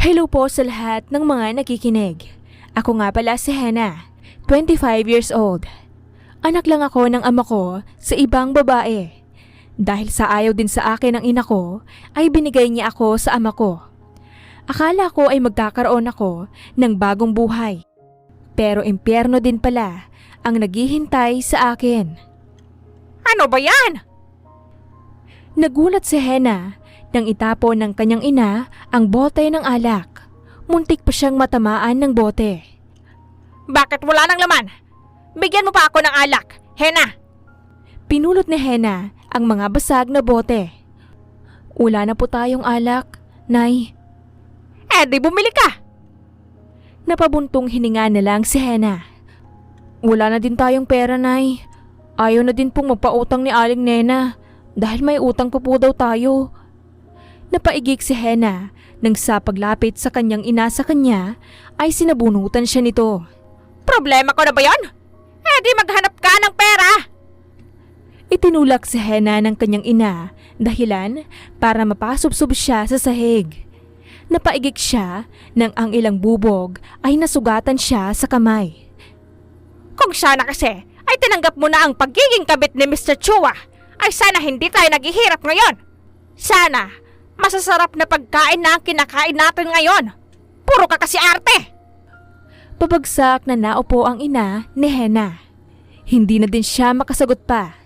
Hello po sa lahat ng mga nakikinig. Ako nga pala si Hannah, 25 years old. Anak lang ako ng ama ko sa ibang babae. Dahil sa ayaw din sa akin ng ina ko, ay binigay niya ako sa ama ko. Akala ko ay magkakaroon ako ng bagong buhay. Pero impyerno din pala ang naghihintay sa akin. Ano ba yan? Nagulat si Hannah nang itapon ng kanyang ina ang bote ng alak. Muntik pa siyang matamaan ng bote. Bakit wala nang laman? Bigyan mo pa ako ng alak, Hannah. Pinulot ni Hannah ang mga basag na bote. Wala na po tayong alak, Nay. Di bumili ka. Napabuntong hininga na lang si Hannah. Wala na din tayong pera, Nay. Ayaw na din pong magpautang ni Aling Nena dahil may utang pa po daw tayo. Napaigik si Hannah nang sa paglapit sa kanyang ina sa kanya ay sinabunutan siya nito. Problema ko na ba yan? Di maghanap ka ng pera. Itinulak si Hannah ng kanyang ina dahilan para mapasubsob siya sa sahig. Napaigik siya nang ang ilang bubog ay nasugatan siya sa kamay. Kung sana kasi ay tinanggap mo na ang pagiging kabit ni Mr. Chua, ay sana hindi tayo naghihirap ngayon. Sana masasarap na pagkain na ang kinakain natin ngayon. Puro ka kasi arte. Pabagsak na naupo ang ina ni Hannah. Hindi na din siya makasagot pa.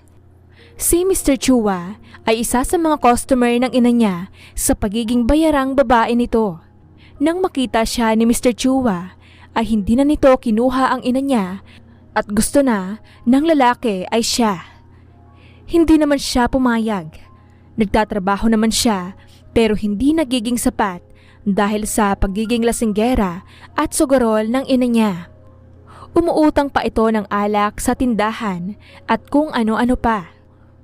Si Mr. Chua ay isa sa mga customer ng ina niya sa pagiging bayarang babae nito. Nang makita siya ni Mr. Chua ay hindi na nito kinuha ang ina niya at gusto na ng lalaki ay siya. Hindi naman siya pumayag. Nagtatrabaho naman siya pero hindi nagiging sapat dahil sa pagiging lasinggera at sugarol ng ina niya. Umuutang pa ito ng alak sa tindahan at kung ano-ano pa.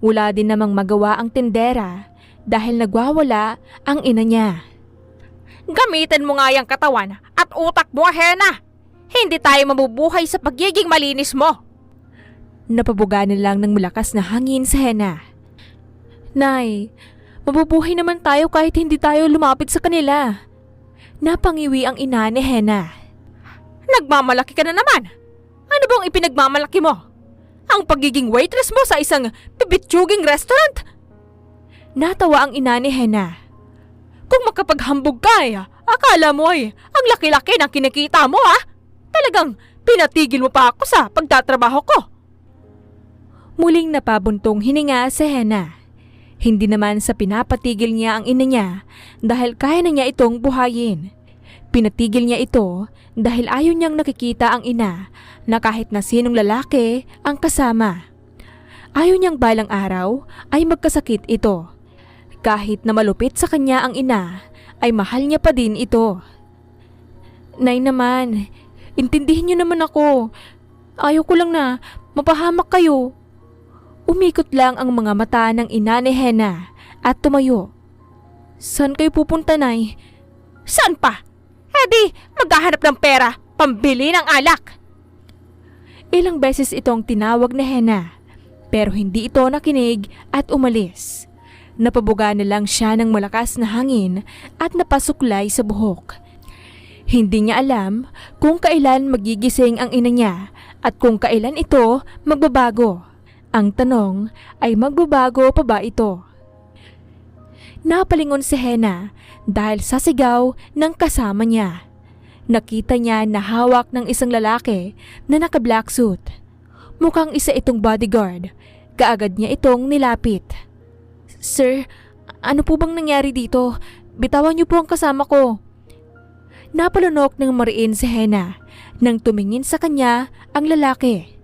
Wala din namang magawa ang tindera dahil nagwawala ang ina niya. Gamitin mo nga yung katawan at utak mo, Hannah. Hindi tayo mabubuhay sa pagiging malinis mo. Napabuga na lang ng malakas na hangin sa Hannah. Nay, mabubuhay naman tayo kahit hindi tayo lumapit sa kanila. Napangiwi ang ina ni Hannah. Nagmamalaki ka na naman. Ano bang ipinagmamalaki mo? Ang pagiging waitress mo sa isang pibitsuging restaurant? Natawa ang ina ni Hannah. Kung makapaghambog ka akala mo ay ang laki-laki ng kinikita mo Talagang pinatigil mo pa ako sa pagtatrabaho ko. Muling napabuntong hininga si Hannah. Hindi naman sa pinapatigil niya ang ina niya dahil kaya na niya itong buhayin. Pinatigil niya ito dahil ayaw niyang nakikita ang ina na kahit na sinong lalaki ang kasama. Ayaw niyang balang araw ay magkasakit ito. Kahit na malupit sa kanya ang ina, ay mahal niya pa din ito. Nay naman, intindihin niyo naman ako. Ayaw ko lang na mapahamak kayo. Umikot lang ang mga mata ng ina ni Hannah at tumayo. Saan kayo pupunta, Nay? Saan pa? Di maghahanap ng pera, pambili ng alak. Ilang beses itong tinawag ni Hannah, pero hindi ito nakinig at umalis. Napabuga na lang siya ng malakas na hangin at napasuklay sa buhok. Hindi niya alam kung kailan magigising ang ina niya at kung kailan ito magbabago. Ang tanong ay magbabago pa ba ito? Napalingon si Hannah dahil sa sigaw ng kasama niya. Nakita niya na hawak ng isang lalaki na naka-black suit. Mukhang isa itong bodyguard. Kaagad niya itong nilapit. Sir, ano po bang nangyari dito? Bitawan niyo po ang kasama ko. Napalunok ng mariin si Hannah nang tumingin sa kanya ang lalaki.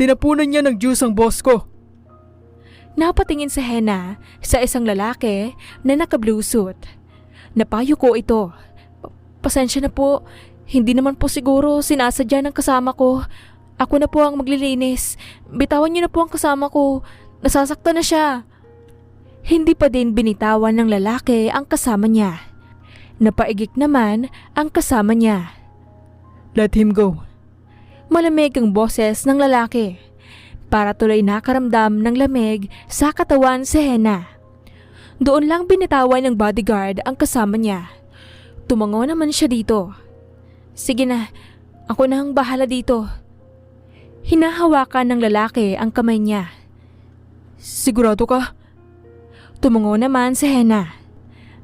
Tinapunan niya ng juice ang boss ko. Napatingin si Hannah sa isang lalaki na naka-blue suit. Napayo ko ito. Pasensya na po, hindi naman po siguro sinasadya ng kasama ko. Ako na po ang maglilinis. Bitawan niyo na po ang kasama ko. Nasasaktan na siya. Hindi pa din binitawan ng lalaki ang kasama niya. Napaigik naman ang kasama niya. Let him go. Malamig ang boses ng lalaki. Para tuloy nakaramdam ng lamig sa katawan si Hannah. Doon lang binitawan ng bodyguard ang kasama niya. Tumango naman siya dito. Sige na, ako na ang bahala dito. Hinahawakan ng lalaki ang kamay niya. Sigurado ka? Tumango naman si Hena.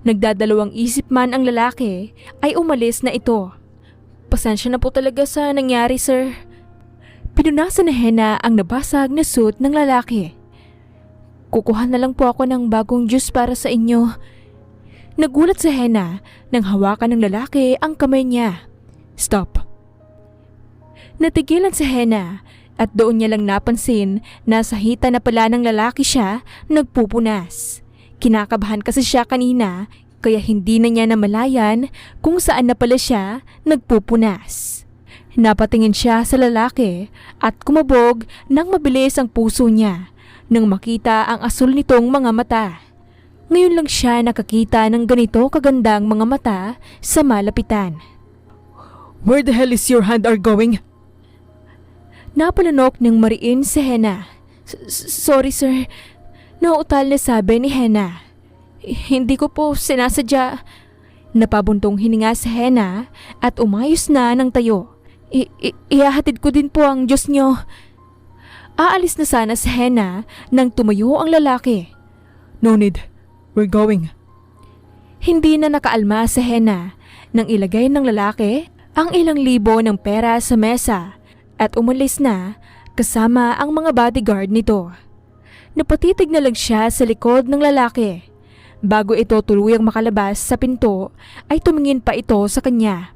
Nagdadalawang isip man ang lalaki ay umalis na ito. Pasensya na po talaga sa nangyari, sir. Pinunasan ni Hena ang nabasag na suit ng lalaki. Kukuha na lang po ako ng bagong juice para sa inyo. Nagulat si Hena nang hawakan ng lalaki ang kamay niya. Stop. Natigilan si Hena at doon niya lang napansin na sa hita na pala ng lalaki siya nagpupunas. Kinakabahan kasi siya kanina kaya hindi na niya namalayan kung saan na pala siya nagpupunas. Napatingin siya sa lalaki at kumabog nang mabilis ang puso niya nang makita ang asul nitong mga mata. Ngayon lang siya nakakita ng ganito kagandang mga mata sa malapitan. Where the hell is your hand are going? Napalunok ng mariin si Hena. Sorry sir, nauutal na sabi ni Hena. Hindi ko po sinasadya. Napabuntong hininga si Hena at umayos na ng tayo. Ihahatid ko din po ang Diyos niyo. Aalis na sana si Hena nang tumayo ang lalaki. No need. We're going. Hindi na nakaalma si Hena nang ilagay ng lalaki ang ilang libo ng pera sa mesa at umalis na kasama ang mga bodyguard nito. Napatitig na lang siya sa likod ng lalaki. Bago ito tuluyang makalabas sa pinto ay tumingin pa ito sa kanya.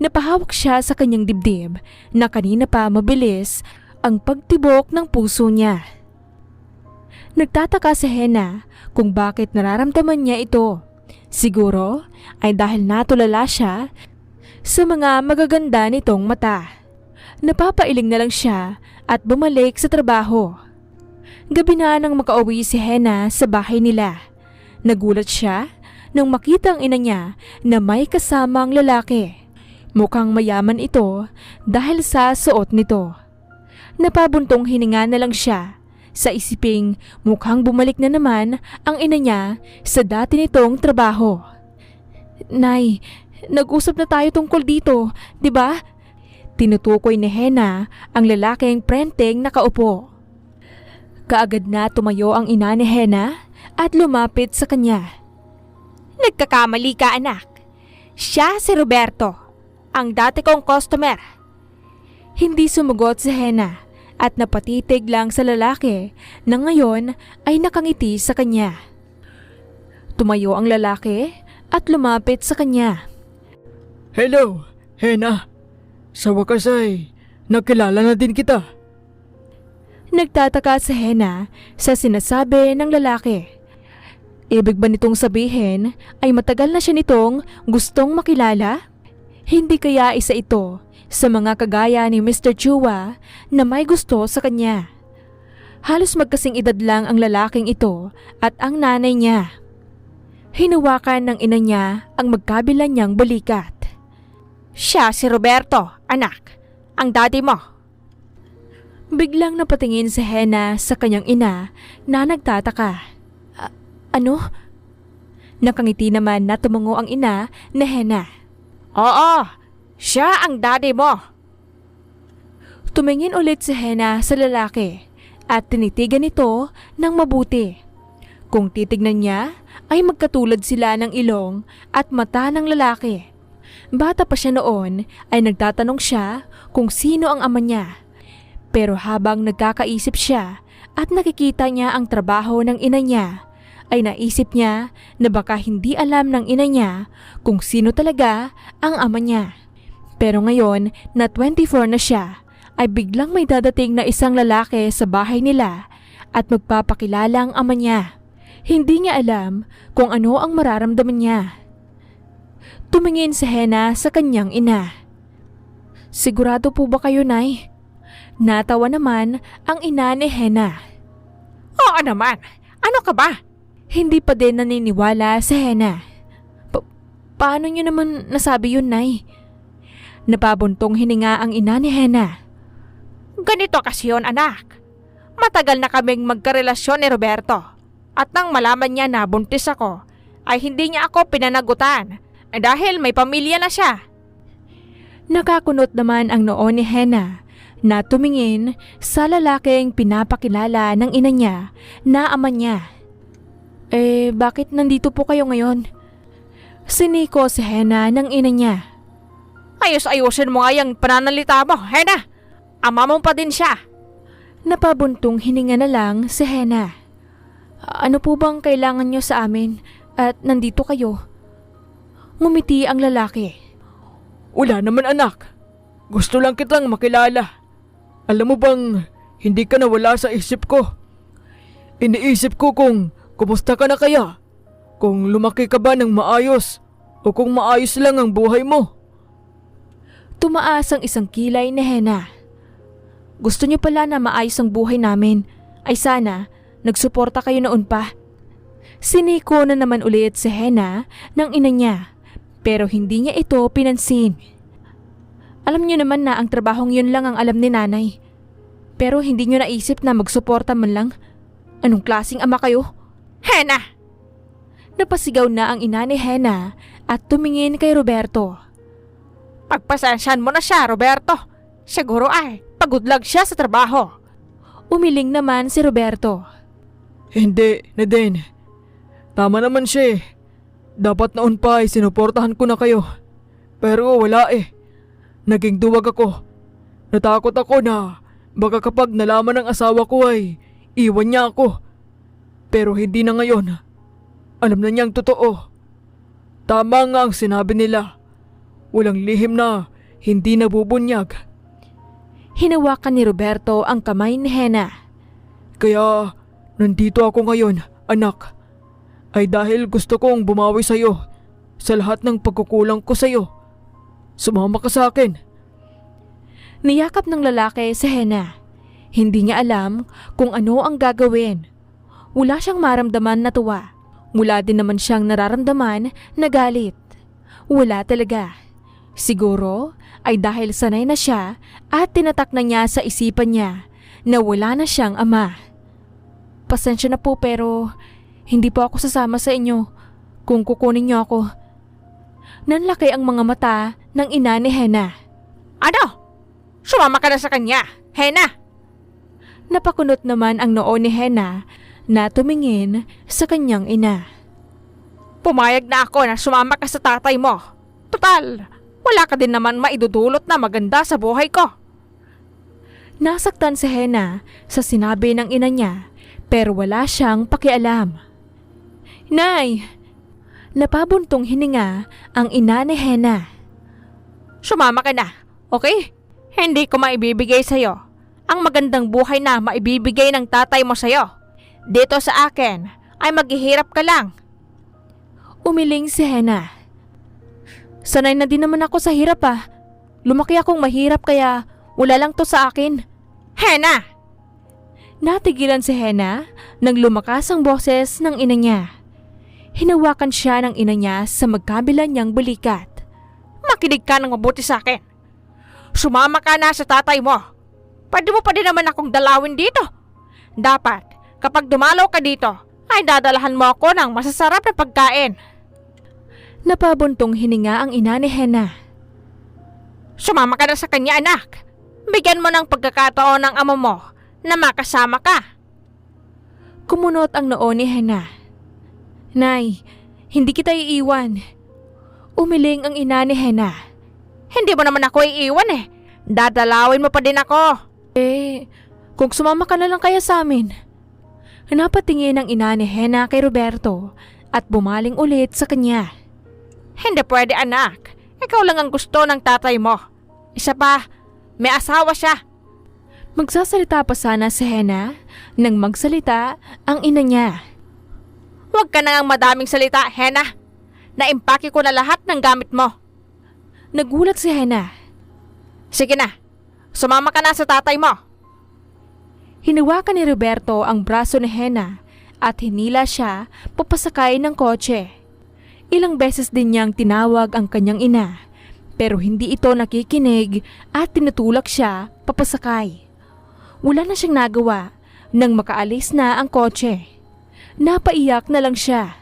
Napahawak siya sa kanyang dibdib na kanina pa mabilis ang pagtibok ng puso niya. Nagtataka si Hena kung bakit nararamdaman niya ito. Siguro ay dahil natulala siya sa mga magaganda nitong mata. Napapailing na lang siya at bumalik sa trabaho. Gabi na nang makauwi si Hena sa bahay nila. Nagulat siya nang makita ang ina niya na may kasamang lalaki. Mukhang mayaman ito dahil sa suot nito. Napabuntong hininga na lang siya sa isiping mukhang bumalik na naman ang ina niya sa dati nitong trabaho. Nay, nag-usap na tayo tungkol dito, di ba? Tinutukoy ni Hena ang lalaking prenteng nakaupo. Kaagad na tumayo ang ina ni Hena at lumapit sa kanya. Nagkakamali ka, anak. Siya si Roberto, ang dati kong customer. Hindi sumagot si Hena at napatitig lang sa lalaki na ngayon ay nakangiti sa kanya. Tumayo ang lalaki at lumapit sa kanya. Hello, Hena. Sa wakas ay nakilala na din kita. Nagtataka si Hena sa sinasabi ng lalaki. Ibig ba nitong sabihin ay matagal na siya nitong gustong makilala? Hindi kaya isa ito sa mga kagaya ni Mr. Chua na may gusto sa kanya? Halos magkasing edad lang ang lalaking ito at ang nanay niya. Hinawakan ng ina niya ang magkabila niyang balikat. Siya si Roberto, anak. Ang daddy mo. Biglang napatingin si Hena sa kanyang ina na nagtataka. Ano? Nakangiti naman na tumango ang ina na Hena. Oo, siya ang daddy mo. Tumingin ulit si Hena sa lalaki at tinitigan ito ng mabuti. Kung titignan niya ay magkatulad sila ng ilong at mata ng lalaki. Bata pa siya noon ay nagtatanong siya kung sino ang ama niya. Pero habang nagkakaisip siya at nakikita niya ang trabaho ng ina niya, ay naisip niya na baka hindi alam ng ina niya kung sino talaga ang ama niya. Pero ngayon na 24 na siya, ay biglang may dadating na isang lalaki sa bahay nila at magpapakilala ang ama niya. Hindi niya alam kung ano ang mararamdaman niya. Tumingin si Hena sa kanyang ina. Sigurado po ba kayo, Nay? Natawa naman ang ina ni Hena. Oo naman. Ano ka ba? Hindi pa din naniniwala si Hena. Paano niyo naman nasabi yun, Nay? Napabuntong hininga ang ina ni Hena. Ganito kasi yun, anak. Matagal na kaming magkarelasyon ni Roberto. At nang malaman niya na buntis ako, ay hindi niya ako pinanagutan dahil may pamilya na siya. Nakakunot naman ang noo ni Hena na tumingin sa lalaking pinapakilala ng ina niya na ama niya. Bakit nandito po kayo ngayon? Siniko si Hena ng ina niya. Ayos-ayusin mo nga yung pananalita mo, Hena. Ama mo pa din siya. Napabuntong hininga na lang si Hena. Ano po bang kailangan niyo sa amin at nandito kayo? Ngumiti ang lalaki. Wala naman anak. Gusto lang kitang makilala. Alam mo bang hindi ka nawala sa isip ko? Iniisip ko kung kumusta ka na kaya? Kung lumaki ka ba ng maayos o kung maayos lang ang buhay mo? Tumaas ang isang kilay ni Hena. Gusto niyo pala na maayos ang buhay namin. Ay sana, nagsuporta kayo noon pa. Siniko na naman ulit si Hena ng ina niya, pero hindi niya ito pinansin. Alam niyo naman na ang trabahong yun lang ang alam ni nanay. Pero hindi niyo naisip na magsuporta man lang. Anong klaseng ama kayo? Hena! Napasigaw na ang ina ni Hena at tumingin kay Roberto. Pagpasensyahan mo na siya, Roberto. Siguro ay pagod lang siya sa trabaho. Umiling naman si Roberto. Hindi, Nadine. Tama naman siya eh. Dapat noon pa ay sinuportahan ko na kayo. Pero wala eh. Naging duwag ako. Natakot ako na baka kapag nalaman ng asawa ko ay iwan niya ako. Pero hindi na ngayon. Alam na niyang totoo. Tama nga ang sinabi nila. Walang lihim na hindi nabubunyag. Hinawakan ni Roberto ang kamay ni Hena. Kaya nandito ako ngayon, anak. Ay dahil gusto kong bumawi sa iyo sa lahat ng pagkukulang ko sa iyo. Sumama ka sa akin. Niyakap ng lalaki si Hena. Hindi niya alam kung ano ang gagawin. Wala siyang maramdaman na tuwa. Wala din naman siyang nararamdaman na galit. Wala talaga. Siguro ay dahil sanay na siya at tinatak na niya sa isipan niya na wala na siyang ama. Pasensya na po pero hindi po ako sasama sa inyo kung kukunin niyo ako. Nanlaki ang mga mata ng ina ni Hena. Ano? Sumama ka na sa kanya, Hena! Napakunot naman ang noo ni Hena na tumingin sa kanyang ina. Pumayag na ako na sumama ka sa tatay mo. Total, wala ka din naman maidudulot na maganda sa buhay ko. Nasaktan si Hena sa sinabi ng ina niya pero wala siyang pakialam. Nay! Napabuntong hininga ang ina ni Hena. Sumama ka na, okay? Hindi ko maibibigay sa'yo ang magandang buhay na maibibigay ng tatay mo sa'yo. Dito sa akin ay maghihirap ka lang. Umiling si Hena. Sanay na din naman ako sa hirap ah. Lumaki akong mahirap kaya wala lang to sa akin. Hena! Natigilan si Hena nang lumakas ang boses ng ina niya. Hinawakan siya ng ina niya sa magkabila niyang balikat. Makinig ka ng mabuti sa akin. Sumama ka na sa tatay mo. Pwede mo pa din naman akong dalawin dito. Dapat, kapag dumalaw ka dito, ay dadalahan mo ako ng masasarap na pagkain. Napabuntong hininga ang ina ni Hena. Sumama ka na sa kanya, anak. Bigyan mo ng pagkakataon ng ama mo na makasama ka. Kumunot ang noo ni Hena. Nay, hindi kita iiwan. Umiling ang ina ni Hena. Hindi mo naman ako iiwan eh. Dadalawin mo pa din ako. Kung sumama ka na lang kaya sa amin. Napatingin ang ina ni Hena kay Roberto at bumaling ulit sa kanya. Hindi pwede, anak. Ikaw lang ang gusto ng tatay mo. Isa pa, may asawa siya. Magsasalita pa sana si Hena nang magsalita ang ina niya. Huwag ka na ngang madaming salita, Hena. Naimpake ko na lahat ng gamit mo. Nagulat si Hena. Sige na, sumama ka na sa tatay mo. Hinawakan ni Roberto ang braso ni Hena at hinila siya papasakay ng kotse. Ilang beses din niyang tinawag ang kanyang ina pero hindi ito nakikinig at tinutulak siya papasakay. Wala na siyang nagawa nang makaalis na ang kotse. Napaiyak na lang siya.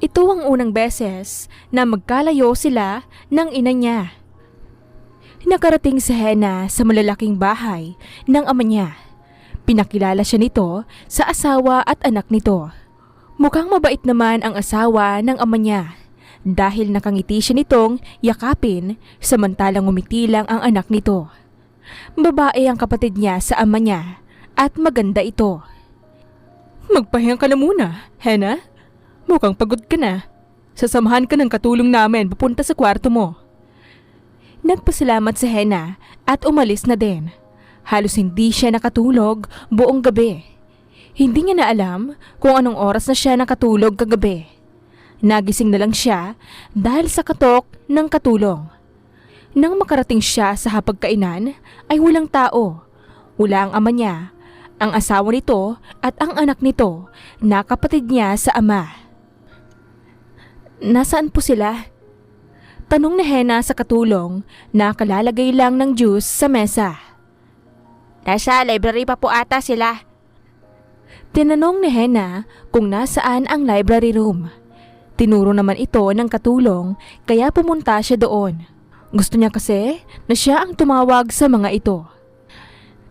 Ito ang unang beses na magkalayo sila ng ina niya. Nakarating si Hena sa malalaking bahay ng ama niya. Pinakilala siya nito sa asawa at anak nito. Mukhang mabait naman ang asawa ng ama niya dahil nakangiti siya nitong yakapin samantalang umiti lang ang anak nito. Babae ang kapatid niya sa ama niya at maganda ito. Magpahinga ka na muna, Hena. Mukhang pagod ka na. Sasamahan ka ng katulong namin papunta sa kwarto mo. Nagpasalamat si Hena at umalis na din. Halos hindi siya nakatulog buong gabi. Hindi niya na alam kung anong oras na siya nakatulog kagabi. Nagising na lang siya dahil sa katok ng katulong. Nang makarating siya sa hapagkainan ay walang tao. Wala ang ama niya, ang asawa nito at ang anak nito na kapatid niya sa ama. Nasaan po sila? Tanong ni Hena sa katulong na kalalagay lang ng juice sa mesa. Nasa library pa po ata sila. Tinanong ni Hena kung nasaan ang library room. Tinuro naman ito ng katulong kaya pumunta siya doon. Gusto niya kasi na siya ang tumawag sa mga ito.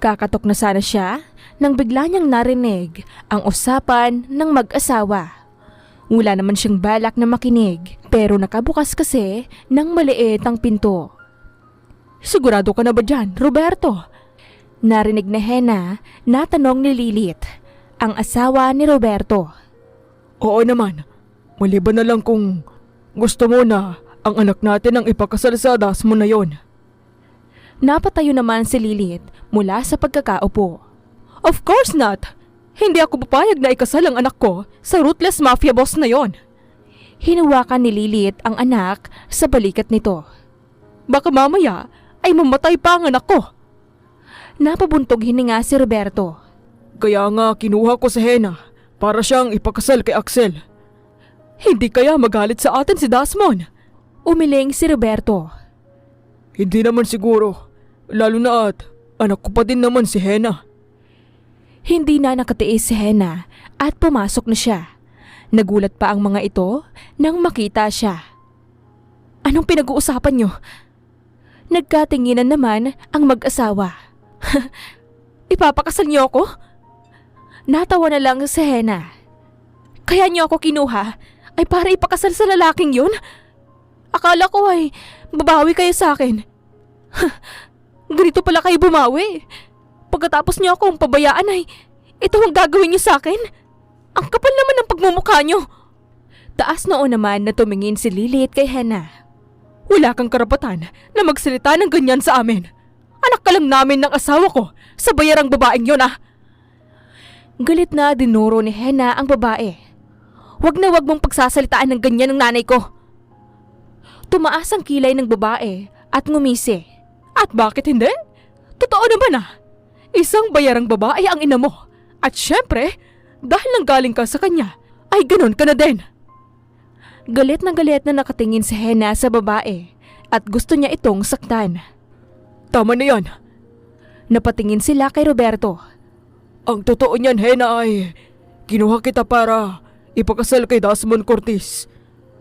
Kakatok na sana siya nang bigla niyang narinig ang usapan ng mag-asawa. Wala naman siyang balak na makinig pero nakabukas kasi ng maliit ang pinto. Sigurado ka na ba dyan, Roberto? Narinig ni Hena na tanong ni Lilith, ang asawa ni Roberto. Oo naman. Maliban na lang kung gusto mo na ang anak natin ang ipakasal sa das mo na yon. Napatayo naman si Lilith mula sa pagkakaupo. Of course not! Hindi ako papayag na ikasal ang anak ko sa ruthless mafia boss na yon. Hinawakan ni Lilith ang anak sa balikat nito. Baka mamaya ay mamatay pa ang anak ko. Napabuntog hininga si Roberto. Kaya nga kinuha ko si Hena para siyang ipakasal kay Axel. Hindi kaya magalit sa atin si Desmond? Umiling si Roberto. Hindi naman siguro. Lalo na at anak ko pa din naman si Hena. Hindi na nakatiis si Hena at pumasok na siya. Nagulat pa ang mga ito nang makita siya. Anong pinag-uusapan niyo? Nagkatinginan naman ang mag-asawa. Ipapakasal niyo ako? Natawa na lang si Hena. Kaya niyo ako kinuha ay para ipakasal sa lalaking yun? Akala ko ay babawi kayo sa akin. Ganito pala kayo bumawi. Pagkatapos niyo akong pabayaan ay ito ang gagawin niyo sa akin? Ang kapal naman ng pagmumukha niyo. Taas noon naman na tumingin si Lilith kay Hena. Wala kang karapatan na magsalita ng ganyan sa amin. Anak ka lang namin ng asawa ko sa bayarang babaeng yun ah. Galit na dinuro ni Hena ang babae. Wag na wag mong pagsasalitaan ng ganyan ng nanay ko. Tumaas ang kilay ng babae at ngumisi. At bakit hindi? Totoo naman ah. Isang bayarang babae ang ina mo. At syempre, dahil nanggaling ka sa kanya, ay ganon ka na din. Galit na nakatingin si Hena sa babae at gusto niya itong saktan. Tama na yan. Napatingin sila kay Roberto. Ang totoo niyan, Hena, ay kinuha kita para ipakasal kay Desmond Cortez.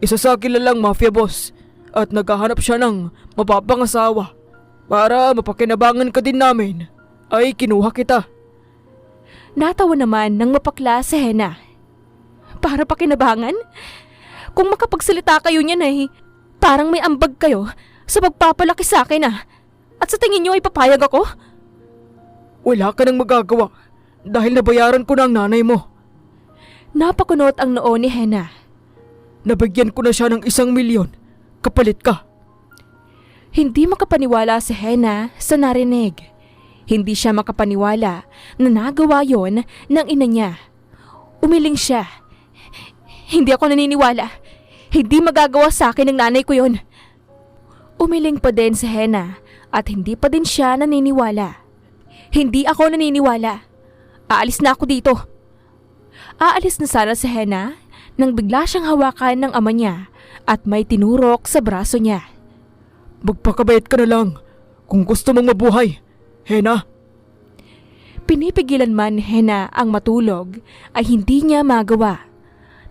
Isa sa kilalang mafia boss at naghahanap siya ng mapapangasawa. Para mapakinabangan ka din namin, ay kinuha kita. Natawa naman nang mapakla si Hena. Para pakinabangan? Kung makapagsalita kayo niyan ay parang may ambag kayo sa pagpapalaki sa akin ah. At sa tingin niyo ay papayag ako? Wala ka nang magagawa dahil nabayaran ko na ang nanay mo. Napakunot ang noo ni Hena. Nabigyan ko na siya ng 1,000,000. Kapalit ka. Hindi makapaniwala si Hena sa narinig. Hindi siya makapaniwala na nagawa yon ng ina niya. Umiling siya. Hindi ako naniniwala. Hindi magagawa sa akin ng nanay ko yon. Umiling pa din si Hena at hindi pa din siya naniniwala. Hindi ako naniniwala. Aalis na ako dito. Aalis na sana si Hena nang bigla siyang hawakan ng ama niya at may tinurok sa braso niya. Magpakabait ka na lang kung gusto mong mabuhay, Hena. Pinipigilan man ni Hena ang matulog ay hindi niya magawa.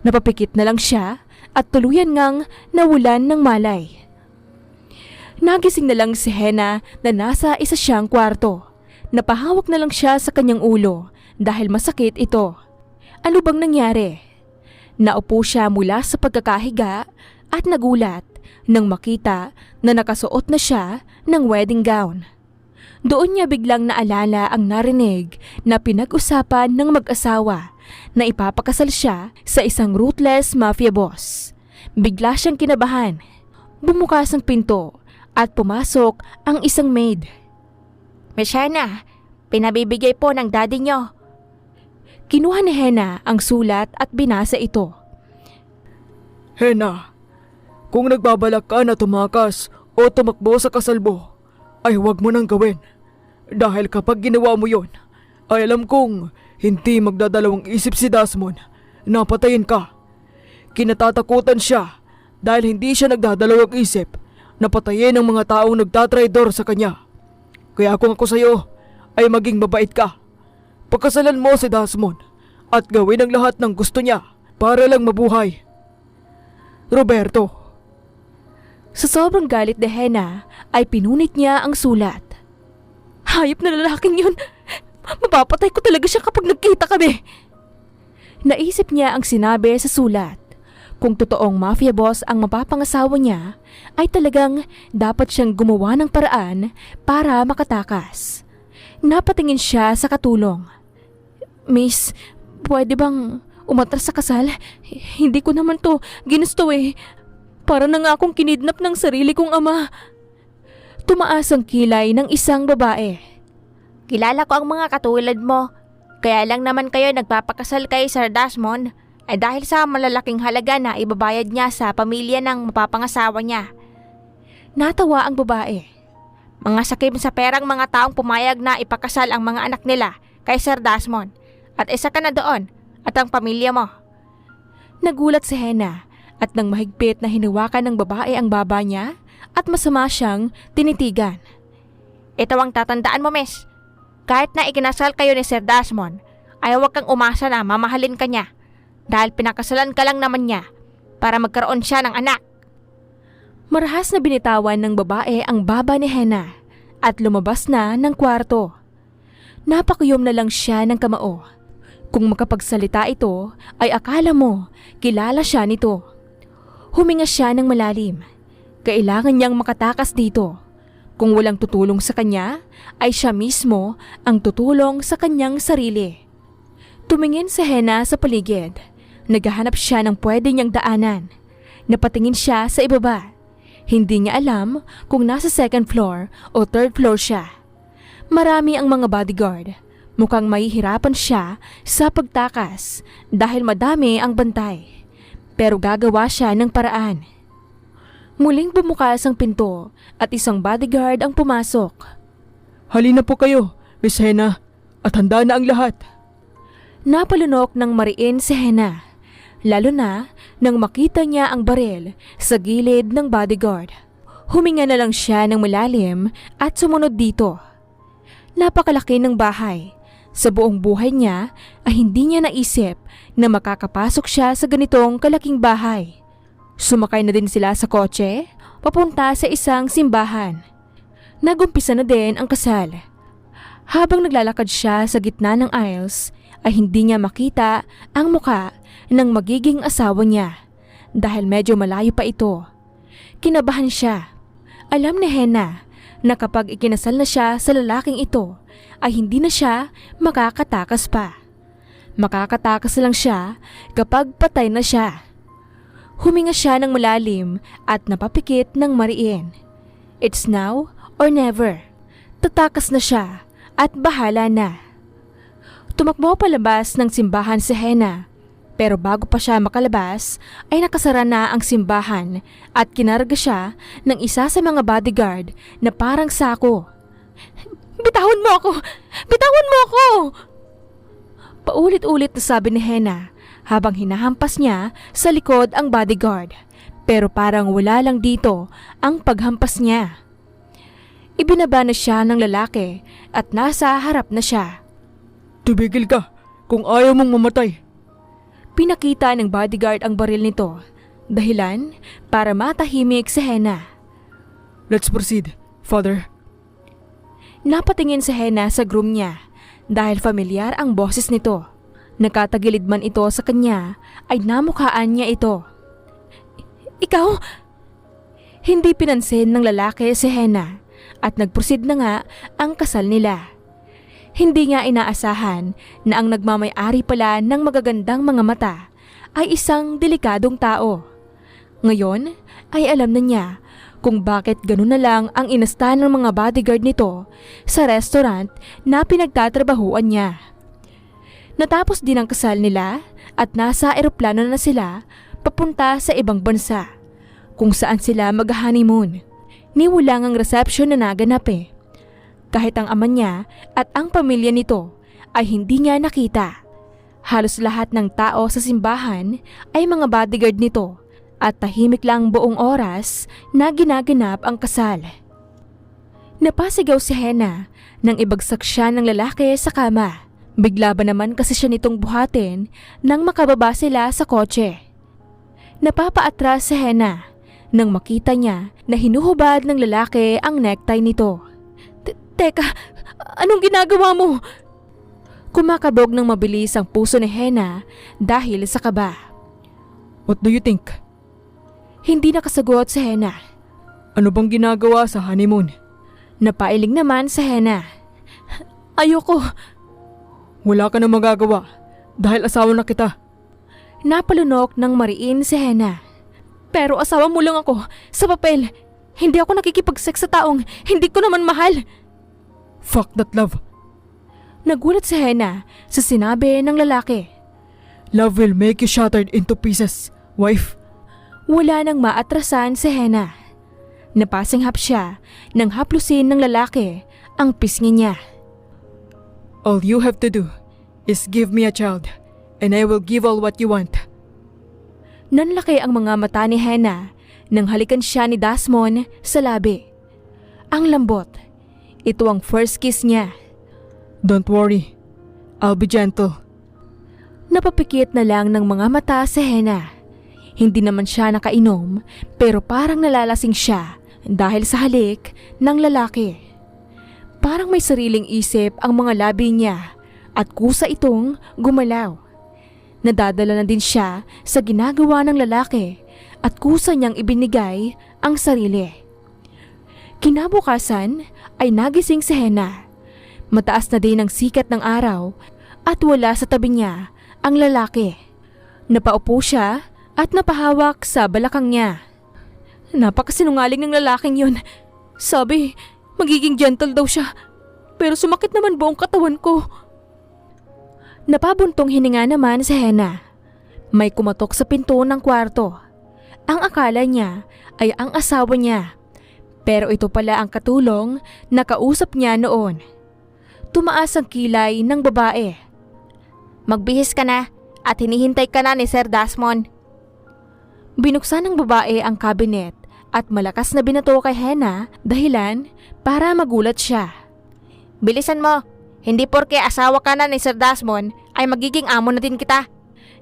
Napapikit na lang siya at tuluyan ngang nawalan ng malay. Nagising na lang si Hena na nasa isa siyang kwarto. Napahawak na lang siya sa kanyang ulo dahil masakit ito. Ano bang nangyari? Naupo siya mula sa pagkakahiga at nagulat nang makita na nakasuot na siya ng wedding gown. Doon niya biglang naalala ang narinig na pinag-usapan ng mag-asawa na ipapakasal siya sa isang ruthless mafia boss. Bigla siyang kinabahan. Bumukas ang pinto at pumasok ang isang maid. Miss Hena, pinabibigay po ng daddy nyo. Kinuha ni Hena ang sulat at binasa ito. Hena, kung nagbabalak ka na tumakas o tumakbo sa kasal mo, ay huwag mo nang gawin. Dahil kapag ginawa mo yon, ay alam kong hindi magdadalawang isip si Desmond na patayin ka. Kinatatakutan siya dahil hindi siya nagdadalawang isip na patayin ang mga taong nagtatraidor sa kanya. Kaya kung ako sa'yo ay maging mabait ka. Pagkasalan mo si Desmond at gawin ang lahat ng gusto niya para lang mabuhay. Roberto. Sa sobrang galit ni Hena ay pinunit niya ang sulat. Hayop na lalaking yun! Mapapatay ko talaga siya kapag nagkita kami! Naisip niya ang sinabi sa sulat. Kung totoong mafia boss ang mapapangasawa niya, ay talagang dapat siyang gumawa ng paraan para makatakas. Napatingin siya sa katulong. Miss, pwede bang umatras sa kasal? Hindi ko naman to ginusto eh. Para na nga akong kinidnap ng sarili kong ama. Tumaas ang kilay ng isang babae. Kilala ko ang mga katulad mo. Kaya lang naman kayo nagpapakasal kay Sir Desmond ay dahil sa malalaking halaga na ibabayad niya sa pamilya ng mapapangasawa niya. Natawa ang babae. Mga sakim sa perang mga taong pumayag na ipakasal ang mga anak nila kay Sir Desmond at isa ka na doon at ang pamilya mo. Nagulat si Hena at nang mahigpit na hinawakan ng babae ang baba niya at masama siyang tinitigan. Ito ang tatandaan mo, miss. Kahit na ikinasal kayo ni Sir Desmond, ay huwag kang umasa na mamahalin ka niya dahil pinakasalan ka lang naman niya para magkaroon siya ng anak. Marahas na binitawan ng babae ang baba ni Hena at lumabas na ng kwarto. Napakuyom na lang siya ng kamao. Kung makapagsalita ito, ay akala mo kilala siya nito. Huminga siya ng malalim. Kailangan niyang makatakas dito. Kung walang tutulong sa kanya, ay siya mismo ang tutulong sa kanyang sarili. Tumingin si Hena sa paligid. Naghahanap siya ng pwede niyang daanan. Napatingin siya sa ibaba. Hindi niya alam kung nasa second floor o third floor siya. Marami ang mga bodyguard. Mukhang mahihirapan siya sa pagtakas dahil madami ang bantay. Pero gagawa siya ng paraan. Muling bumukas ang pinto at isang bodyguard ang pumasok. Halina po kayo, Miss Hena, at handa na ang lahat. Napalunok ng mariin si Hena, lalo na nang makita niya ang baril sa gilid ng bodyguard. Huminga na lang siya ng malalim at sumunod dito. Napakalaki ng bahay. Sa buong buhay niya ay hindi niya naisip na makakapasok siya sa ganitong kalaking bahay. Sumakay na din sila sa kotse, papunta sa isang simbahan. Nagumpisa na din ang kasal. Habang naglalakad siya sa gitna ng aisles, ay hindi niya makita ang muka ng magiging asawa niya dahil medyo malayo pa ito. Kinabahan siya. Alam ni Hena na kapag ikinasal na siya sa lalaking ito, ay hindi na siya makakatakas pa. Makakatakas lang siya kapag patay na siya. Huminga siya ng malalim at napapikit ng mariin. It's now or never. Tatakas na siya at bahala na. Tumakbo palabas ng simbahan si Hena. Pero bago pa siya makalabas ay nakasara na ang simbahan at kinarga siya ng isa sa mga bodyguard na parang sako. Bitawan mo ako! Bitawan mo ako! Paulit-ulit na sabi ni Hena habang hinahampas niya sa likod ang bodyguard. Pero parang wala lang dito ang paghampas niya. Ibinaba na siya ng lalaki at nasa harap na siya. Tumigil ka kung ayaw mong mamatay. Pinakita ng bodyguard ang baril nito. Dahilan para matahimik si Hena. Let's proceed, Father. Napatingin si Hena sa groom niya dahil familiar ang boses nito. Nakatagilid man ito sa kanya ay namukhaan niya ito. Ikaw? Hindi pinansin ng lalaki si Hena at nagproceed na nga ang kasal nila. Hindi nga inaasahan na ang nagmamay-ari pala ng magagandang mga mata ay isang delikadong tao. Ngayon ay alam na niya kung bakit ganun na lang ang inasta ng mga bodyguard nito sa restaurant na pinagtatrabahuan niya. Natapos din ang kasal nila at nasa eroplano na sila papunta sa ibang bansa kung saan sila mag-honeymoon. Niwala ang reception na naganap eh. Kahit ang ama niya at ang pamilya nito ay hindi niya nakita. Halos lahat ng tao sa simbahan ay mga bodyguard nito at tahimik lang buong oras na ginaganap ang kasal. Napasigaw si Hena nang ibagsak siya ng lalaki sa kama. Bigla ba naman kasi siya nitong buhatin nang makababa sila sa kotse. Napapaatras si Hena nang makita niya na hinuhubad ng lalaki ang necktie nito. Teka, anong ginagawa mo? Kumakabog ng mabilis ang puso ni Hena dahil sa kaba. What do you think? Hindi nakasagot si Hena. Ano bang ginagawa sa honeymoon? Napailing naman si Hena. Ayoko. Wala ka na magagawa dahil asawa na kita. Napalunok ng mariin si Hena. Pero asawa mo lang ako sa papel. Hindi ako nakikipag-sex sa taong hindi ko naman mahal. Fuck that love. Nagulat si Hena sa sinabi ng lalaki. Love will make you shattered into pieces, wife. Wala nang maatrasan si Hena. Napasinghap siya nang haplusin ng lalaki ang pisngi niya. All you have to do is give me a child and I will give all what you want. Nanlaki ang mga mata ni Hena nang halikan siya ni Desmond sa labi. Ang lambot. Ito ang first kiss niya. Don't worry, I'll be gentle. Napapikit na lang ng mga mata si Hena. Hindi naman siya nakainom pero parang nalalasing siya dahil sa halik ng lalaki. Parang may sariling isip ang mga labi niya at kusa itong gumalaw. Nadadala na din siya sa ginagawa ng lalaki at kusa niyang ibinigay ang sarili. Kinabukasan ay nagising si Hena. Mataas na din ang sikat ng araw at wala sa tabi niya ang lalaki. Napaupo siya at napahawak sa balakang niya. Napakasinungaling ng lalaking yun. Sabi, magiging gentle daw siya. Pero sumakit naman buong katawan ko. Napabuntong hininga naman si Hena. May kumatok sa pinto ng kwarto. Ang akala niya ay ang asawa niya. Pero ito pala ang katulong na kausap niya noon. Tumaas ang kilay ng babae. Magbihis ka na at hinihintay ka na ni Sir Desmond. Binuksan ng babae ang cabinet at malakas na binato kay Hena dahilan para magulat siya. Bilisan mo, hindi porke asawa ka na ni Sir Desmond ay magiging amo na din kita.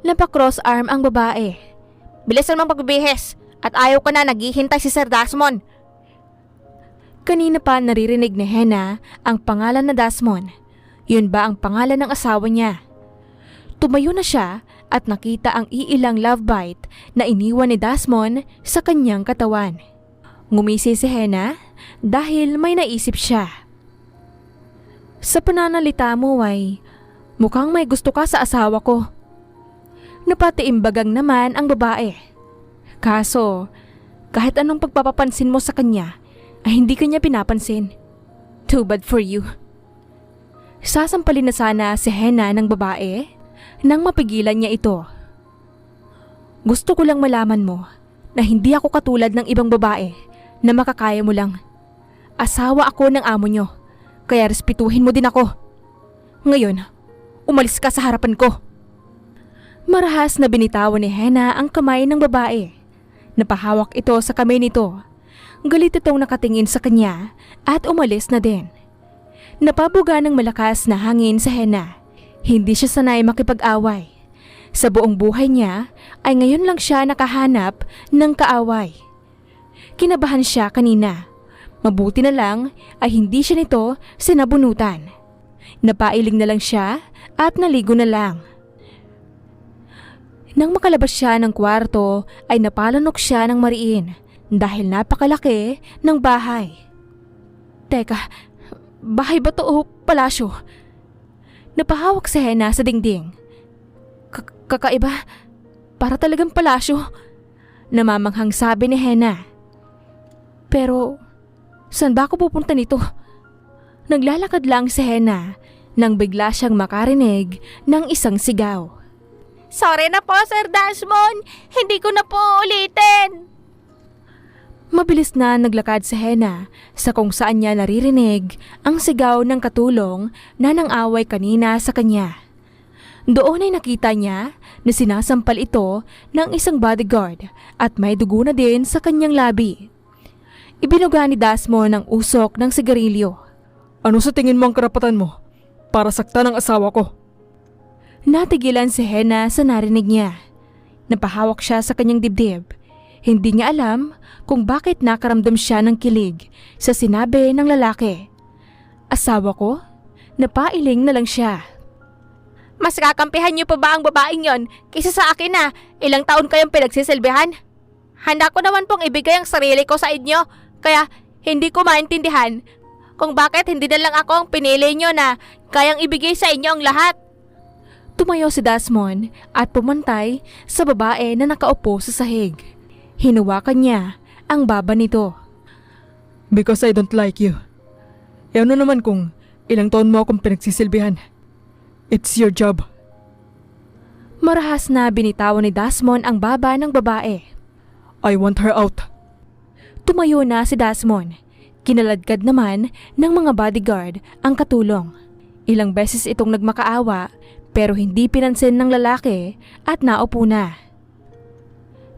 Napakross arm ang babae. Bilisan mo pagbibihis at ayaw ka na naghihintay si Sir Desmond. Kanina pa naririnig ni Hena ang pangalan na Desmond. Yun ba ang pangalan ng asawa niya? Tumayo na siya at nakita ang iilang love bite na iniwan ni Desmond sa kanyang katawan. Ngumisi si Hena dahil may naisip siya. Sa pananalita mo ay mukhang may gusto ka sa asawa ko. Napatiimbagang naman ang babae. Kaso, kahit anong pagpapapansin mo sa kanya, ay hindi kanya pinapansin. Too bad for you. Sasampalin na sana si Hena ng babae nang mapigilan niya ito. Gusto ko lang malaman mo na hindi ako katulad ng ibang babae na makakaya mo lang. Asawa ako ng amo nyo, kaya respetuhin mo din ako. Ngayon, umalis ka sa harapan ko. Marahas na binitawan ni Hena ang kamay ng babae. Napahawak ito sa kamay nito. Galit itong nakatingin sa kanya at umalis na din. Napabuga ng malakas na hangin sa Hena. Hindi siya sanay makipag-away. Sa buong buhay niya ay ngayon lang siya nakahanap ng kaaway. Kinabahan siya kanina. Mabuti na lang ay hindi siya nito sinabunutan. Napailing na lang siya at naligo na lang. Nang makalabas siya ng kwarto ay napalanok siya ng mariin dahil napakalaki ng bahay. Teka, bahay ba to o palasyo? Napahawak si Hena sa dingding. Kakaiba, para talagang palasyo. Namamanghang sabi ni Hena. Pero, saan ba ako pupunta nito? Naglalakad lang si Hena nang bigla siyang makarinig ng isang sigaw. Sorry na po, Sir Desmond. Hindi ko na po ulitin. Mabilis na naglakad si Hena sa kung saan niya naririnig ang sigaw ng katulong na nang-away kanina sa kanya. Doon ay nakita niya na sinasampal ito ng isang bodyguard at may dugo na din sa kanyang labi. Ibinuga ni Desmond ang usok ng sigarilyo. Ano sa tingin mo ang karapatan mo para saktan ang asawa ko? Natigilan si Hena sa narinig niya. Napahawak siya sa kanyang dibdib. Hindi niya alam kung bakit nakaramdam siya ng kilig sa sinabi ng lalaki. Asawa ko? Napailing na lang siya. Mas kakampihan niyo pa ba ang babaeng yon kaysa sa akin na ilang taon kayong pinagsisilbihan? Handa ko naman pong ibigay ang sarili ko sa inyo, kaya hindi ko maintindihan kung bakit hindi na lang ako ang pinili niyo na kayang ibigay sa inyo ang lahat. Tumayo si Desmond at pumantay sa babae na nakaupo sa sahig. Hinawakan niya ang baba nito. Because I don't like you. E ano naman kung ilang taon mo akong pinagsisilbihan? It's your job. Marahas na binitawan ni Desmond ang baba ng babae. I want her out. Tumayo na si Desmond. Kinaladkad naman ng mga bodyguard ang katulong. Ilang beses itong nagmakaawa pero hindi pinansin ng lalaki at naupo na.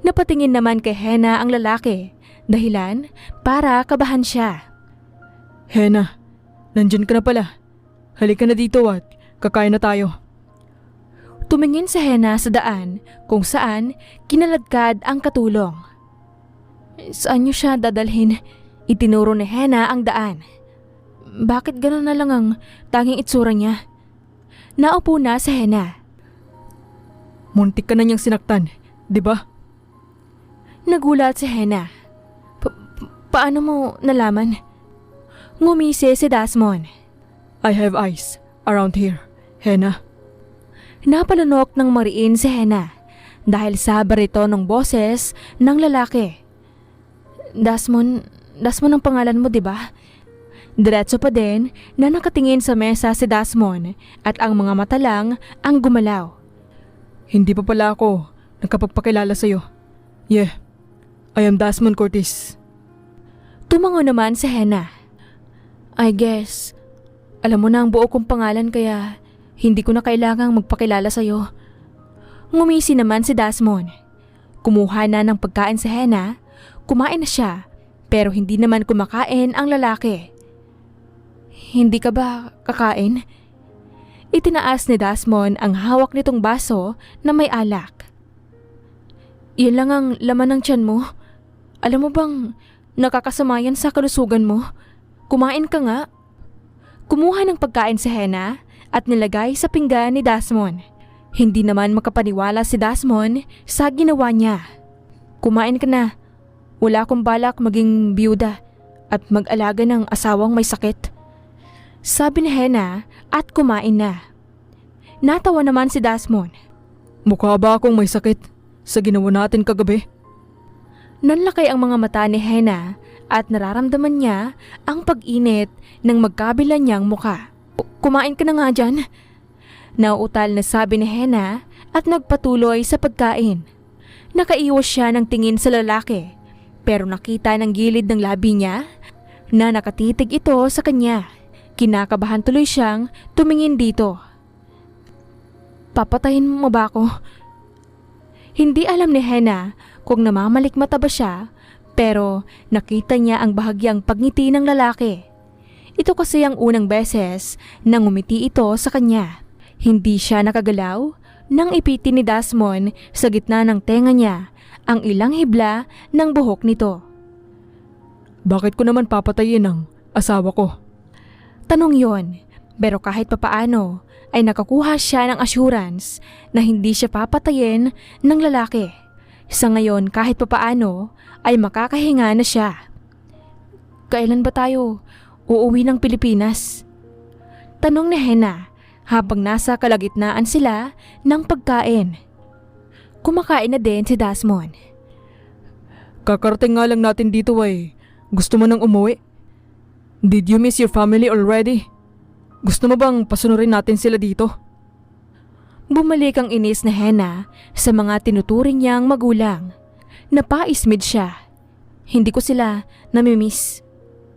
Napatingin naman kay Hena ang lalaki, dahilan para kabahan siya. Hena, nandyan ka na pala. Halika na dito at kakain na tayo. Tumingin si Hena sa daan kung saan kinaladkad ang katulong. Saan niyo siya dadalhin? Itinuro ni Hena ang daan. Bakit gano'n na lang ang tanging itsura niya? Naupo na si Hena. Muntik ka na niyang sinaktan, di ba? Nagulat si Hena. Paano mo nalaman? Ngumisi si Desmond. I have eyes around here, Hena. Napalunok ng mariin si Hena dahil sa barito ng boses ng lalaki. Desmond ang pangalan mo, di ba? Diretso pa din na nakatingin sa mesa si Desmond at ang mga mata lang ang gumalaw. Hindi pa pala ako nakapagpakilala sa'yo. Yeah, I am Desmond Curtis. Tumango naman si Hena. I guess, alam mo na ang buo kong pangalan kaya hindi ko na kailangang magpakilala sa'yo. Ngumisi naman si Desmond. Kumuha na ng pagkain si Hena, kumain na siya pero hindi naman kumakain ang lalaki. Hindi ka ba kakain? Itinaas ni Desmond ang hawak nitong baso na may alak. Yan lang ang laman ng tiyan mo. Alam mo bang nakakasama yan sa kalusugan mo? Kumain ka nga. Kumuha ng pagkain si Hena at nilagay sa pinggan ni Desmond. Hindi naman makapaniwala si Desmond sa ginawa niya. Kumain ka na. Wala akong balak maging biyuda at mag-alaga ng asawang may sakit. Sabi ni Hena at kumain na. Natawa naman si Desmond. Mukha ba akong may sakit sa ginawa natin kagabi? Nanlakay ang mga mata ni Hena at nararamdaman niya ang pag-init ng magkabila niyang muka. Kumain ka na nga dyan. Nauutal na sabi ni Hena at nagpatuloy sa pagkain. Nakaiwas siya ng tingin sa lalaki pero nakita ng gilid ng labi niya na nakatitig ito sa kanya. Kinakabahan tuloy siyang tumingin dito. Papatayin mo ba ako? Hindi alam ni Hena kung namamalikmata ba siya pero nakita niya ang bahagyang pagngiti ng lalaki. Ito kasi ang unang beses na ngumiti ito sa kanya. Hindi siya nakagalaw nang ipiti ni Desmond sa gitna ng tenga niya ang ilang hibla ng buhok nito. Bakit ko naman papatayin ang asawa ko? Tanong yon, pero kahit papaano ay nakakuha siya ng assurance na hindi siya papatayin ng lalaki. Sa ngayon kahit papaano ay makakahinga na siya. Kailan ba tayo uuwi ng Pilipinas? Tanong ni Hannah habang nasa kalagitnaan sila ng pagkain. Kumakain na din si Desmond. Kakarating nga lang natin dito ay. Gusto mo nang umuwi? Did you miss your family already? Gusto mo bang pasunurin natin sila dito? Bumalik ang inis na Hannah sa mga tinuturing niyang magulang. Napaismid siya. Hindi ko sila namimiss.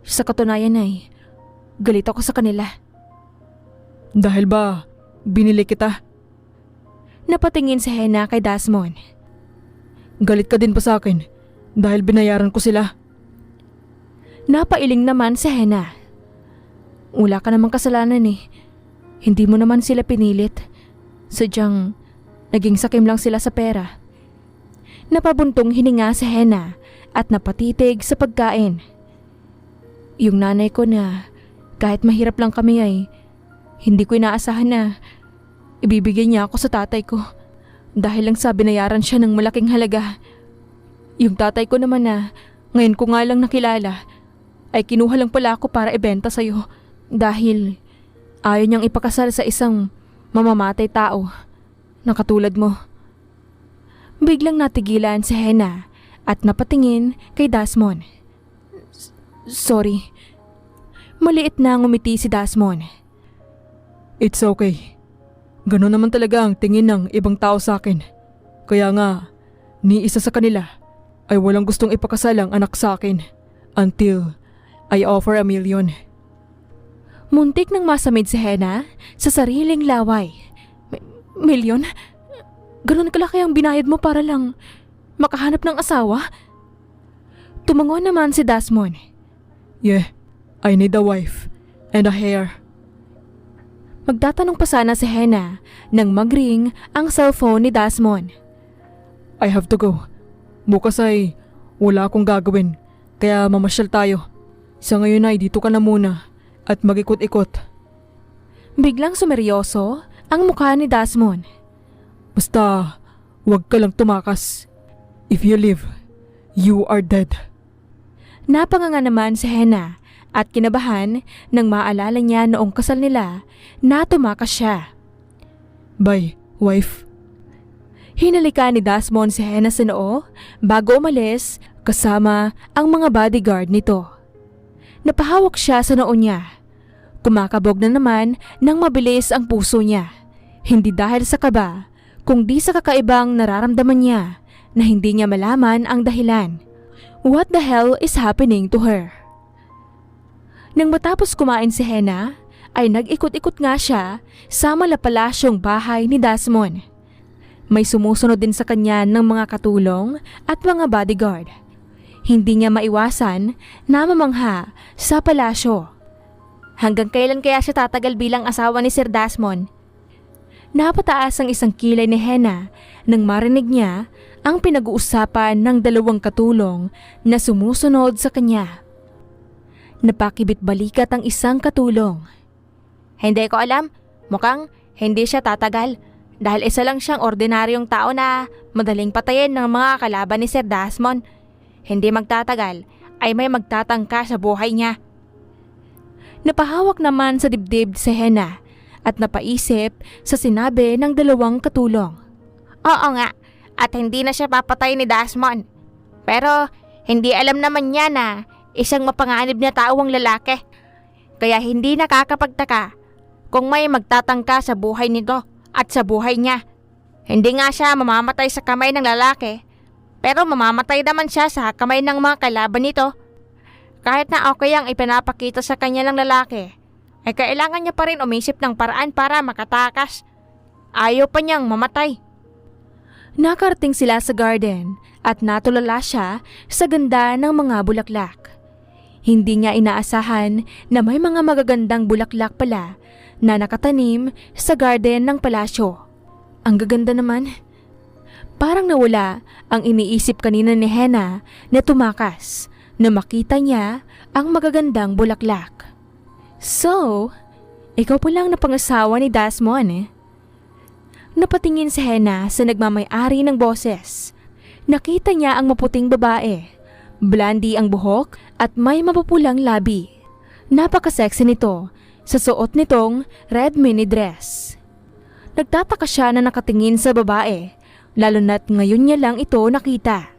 Sa katunayan ay galit ako sa kanila. Dahil ba binili kita? Napatingin si Hannah kay Desmond. Galit ka din ba sa akin dahil binayaran ko sila? Napailing naman si Hannah. Wala ka namang kasalanan eh. Hindi mo naman sila pinilit. Sadyang naging sakim lang sila sa pera. Napabuntong hininga si Hannah at napatitig sa pagkain. Yung nanay ko na kahit mahirap lang kami ay hindi ko inaasahan na ibibigay niya ako sa tatay ko dahil lang sa binayaran siya ng malaking halaga. Yung tatay ko naman na ngayon ko nga lang nakilala ay kinuha lang pala ako para ibenta sa'yo dahil ayaw niyang ipakasal sa isang mamamatay tao na katulad mo. Biglang natigilan si Hannah at napatingin kay Desmond. Sorry. Maliit na ngumiti si Desmond. It's okay. Ganon naman talaga ang tingin ng ibang tao sa akin. Kaya nga, ni isa sa kanila ay walang gustong ipakasal ang anak sa akin until I offer $1 million. Muntik nang masamid si Hannah sa sariling laway. Milyon? Ganon kalaki ang binayad mo para lang makahanap ng asawa? Tumango naman si Desmond. Yeah, I need a wife and a hair. Magtatanong pa sana si Hannah nang mag-ring ang cellphone ni Desmond. I have to go. Bukas ay wala akong gagawin kaya mamasyal tayo. Sa ngayon ay dito ka na muna at mag-ikot-ikot. Biglang sumeryoso ang mukha ni Desmond. Basta huwag ka lang tumakas. If you live, you are dead. Napanganga naman si Hannah at kinabahan nang maalala niya noong kasal nila na tumakas siya. Bye, wife. Hinalika ni Desmond si Hannah sa noo bago umalis kasama ang mga bodyguard nito. Napahawak siya sa noo niya. Kumakabog na naman ng mabilis ang puso niya. Hindi dahil sa kaba, kundi sa kakaibang nararamdaman niya na hindi niya malaman ang dahilan. What the hell is happening to her? Nang matapos kumain si Hannah, ay nag-ikot-ikot nga siya sa malapalasyong bahay ni Desmond. May sumusunod din sa kanya ng mga katulong at mga bodyguard. Hindi niya maiwasan na mamangha sa palasyo. Hanggang kailan kaya siya tatagal bilang asawa ni Sir Desmond? Napataas ang isang kilay ni Hannah nang marinig niya ang pinag-uusapan ng dalawang katulong na sumusunod sa kanya. Napakibit balikat ang isang katulong. Hindi ko alam. Mukhang hindi siya tatagal dahil isa lang siyang ordinaryong tao na madaling patayin ng mga kalaban ni Sir Desmond. Hindi magtatagal ay may magtatangka sa buhay niya. Napahawak naman sa dibdib si Hannah at napaisip sa sinabi ng dalawang katulong. Oo nga, at hindi na siya papatay ni Desmond. Pero hindi alam naman niya na isang mapanganib na tao ang lalaki. Kaya hindi nakakapagtaka kung may magtatangka sa buhay nito at sa buhay niya. Hindi nga siya mamamatay sa kamay ng lalaki, pero mamamatay naman siya sa kamay ng mga kalaban nito. Kahit na okay ang ipinapakita sa kanya ng lalaki, ay kailangan niya pa rin umisip ng paraan para makatakas. Ayaw pa niyang mamatay. Nakarating sila sa garden at natulala siya sa ganda ng mga bulaklak. Hindi niya inaasahan na may mga magagandang bulaklak pala na nakatanim sa garden ng palasyo. Ang gaganda naman. Parang nawala ang iniisip kanina ni Hannah na tumakas na makita niya ang magagandang bulaklak. So, ikaw po lang na pangasawa ni Desmond eh? Napatingin si Hannah sa nagmamay-ari ng boses. Nakita niya ang maputing babae. Blondie ang buhok at may mapupulang labi. Napaka-sexy nito sa suot nitong red mini dress. Nagtataka siya na nakatingin sa babae, lalo na't ngayon niya lang ito nakita.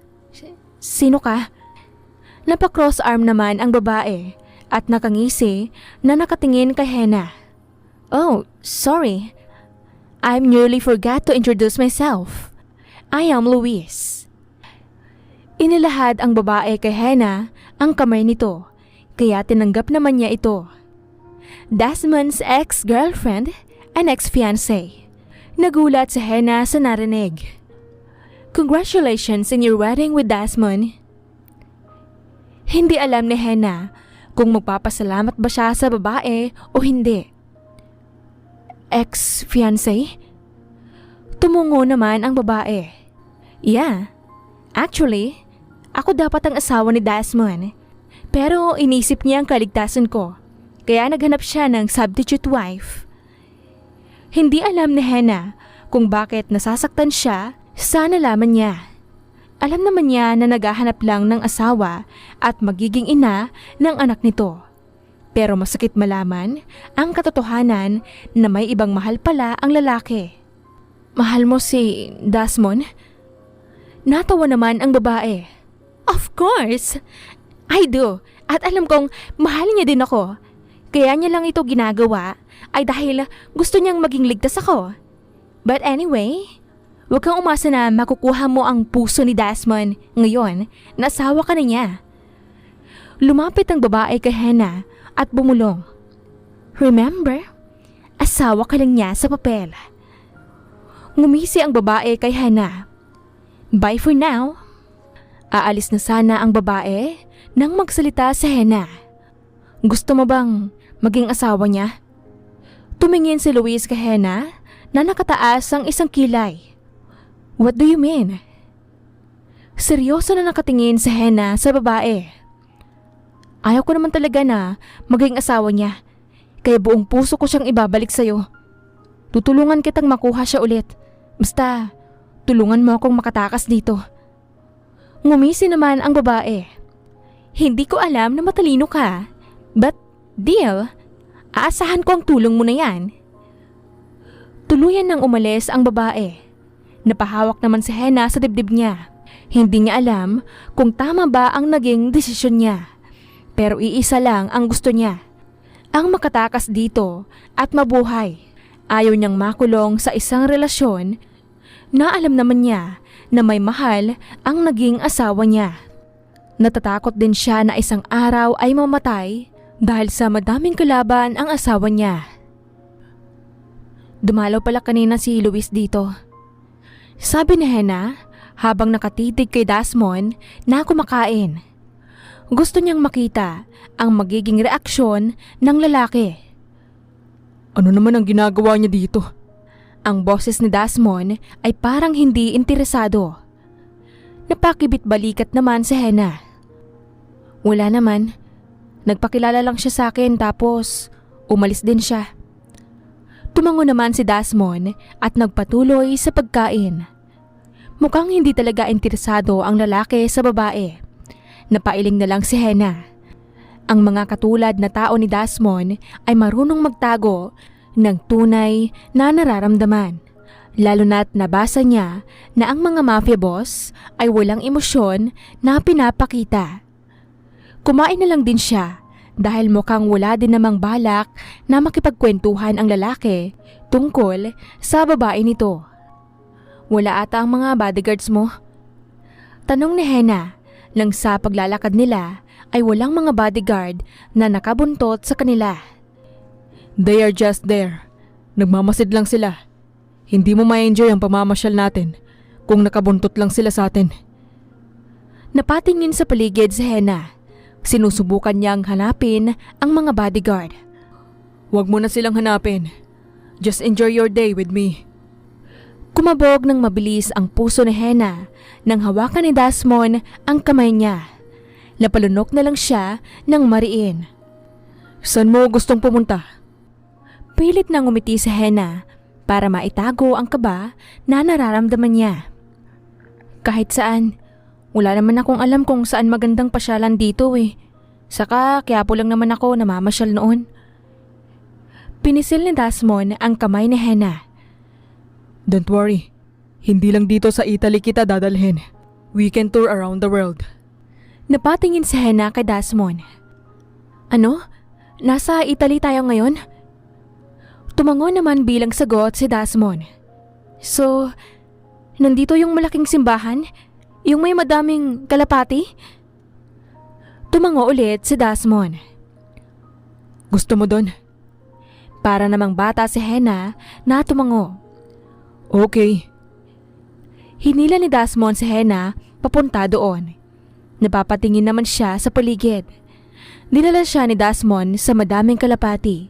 Sino ka? Napa-cross arm naman ang babae at nakangisi na nakatingin kay Hannah. Oh, sorry. I nearly forgot to introduce myself. I am Luis. Inilahad ang babae kay Hannah ang kamay nito, kaya tinanggap naman niya ito. Desmond's ex-girlfriend and ex-fiancé. Nagulat si Hannah sa narinig. Congratulations in your wedding with Desmond. Hindi alam ni Hannah kung magpapasalamat ba siya sa babae o hindi. Ex-fiancé? Tumungo naman ang babae. Yeah, actually, ako dapat ang asawa ni Desmond. Pero inisip niya ang kaligtasan ko, kaya naghanap siya ng substitute wife. Hindi alam ni Hannah kung bakit nasasaktan siya sa nalaman niya. Alam naman niya na naghahanap lang ng asawa at magiging ina ng anak nito. Pero masakit malaman ang katotohanan na may ibang mahal pala ang lalaki. Mahal mo si Desmond? Natawa naman ang babae. Of course! I do. At alam kong mahal niya din ako. Kaya niya lang ito ginagawa ay dahil gusto niyang maging ligtas ako. But anyway, huwag kang umasa na makukuha mo ang puso ni Desmond ngayon na asawa ka na niya. Lumapit ang babae kay Hannah at bumulong. Remember, asawa ka lang niya sa papel. Ngumisi ang babae kay Hannah. Bye for now. Aalis na sana ang babae nang magsalita si Hannah. Gusto mo bang maging asawa niya? Tumingin si Luis kay Hannah na nakataas ang isang kilay. What do you mean? Seryoso na nakatingin si Hannah sa babae. Ayaw ko naman talaga na maging asawa niya, kaya buong puso ko siyang ibabalik sa'yo. Tutulungan kitang makuha siya ulit. Basta, tulungan mo akong makatakas dito. Ngumisi naman ang babae. Hindi ko alam na matalino ka, but deal, aasahan ko ang tulong mo na yan. Tuluyan nang umalis ang babae. Napahawak naman si Hannah sa dibdib niya. Hindi niya alam kung tama ba ang naging desisyon niya. Pero iisa lang ang gusto niya. Ang makatakas dito at mabuhay. Ayaw niyang makulong sa isang relasyon na alam naman niya na may mahal ang naging asawa niya. Natatakot din siya na isang araw ay mamatay dahil sa madaming kalaban ang asawa niya. Dumalaw pala kanina si Luis dito. Sabi ni Hannah habang nakatitig kay Desmond na kumakain. Gusto niyang makita ang magiging reaksyon ng lalaki. Ano naman ang ginagawa niya dito? Ang boses ni Desmond ay parang hindi interesado. Napakibit balikat naman si Hannah. Wala naman. Nagpakilala lang siya sa akin tapos umalis din siya. Tumango naman si Desmond at nagpatuloy sa pagkain. Mukhang hindi talaga interesado ang lalaki sa babae. Napailing na lang si Hannah. Ang mga katulad na tao ni Desmond ay marunong magtago ng tunay na nararamdaman. Lalo na't nabasa niya na ang mga mafia boss ay walang emosyon na pinapakita. Kumain na lang din siya dahil mukhang wala din namang balak na makipagkwentuhan ang lalaki tungkol sa babae nito. Wala ata ang mga bodyguards mo? Tanong ni Hannah nang sa paglalakad nila ay walang mga bodyguard na nakabuntot sa kanila. They are just there. Nagmamasid lang sila. Hindi mo ma-enjoy ang pamamasyal natin kung nakabuntot lang sila sa atin. Napatingin sa paligid si Hannah. Sinusubukan niyang hanapin ang mga bodyguard. Huwag mo na silang hanapin. Just enjoy your day with me. Kumabog ng mabilis ang puso ni Hena nang hawakan ni Desmond ang kamay niya. Napalunok na lang siya ng mariin. Saan mo gustong pumunta? Pilit na ngumiti si Hena para maitago ang kaba na nararamdaman niya. Kahit saan, wala naman akong alam kung saan magandang pasyalan dito eh. Saka kaya po lang naman ako namamasyal noon. Pinisil ni Desmond ang kamay ni Hena. Don't worry, hindi lang dito sa Italy kita dadalhin. We can tour around the world. Napatingin si Hena kay Desmond. Ano? Nasa Italy tayo ngayon? Tumango naman bilang sagot si Desmond. So, nandito yung malaking simbahan? Yung may madaming kalapati? Tumango ulit si Desmond. Gusto mo doon? Para namang bata si Hena na tumango. Okay. Hinila ni Desmond si Hena papunta doon. Napapatingin naman siya sa paligid. Dinala siya ni Desmond sa madaming kalapati.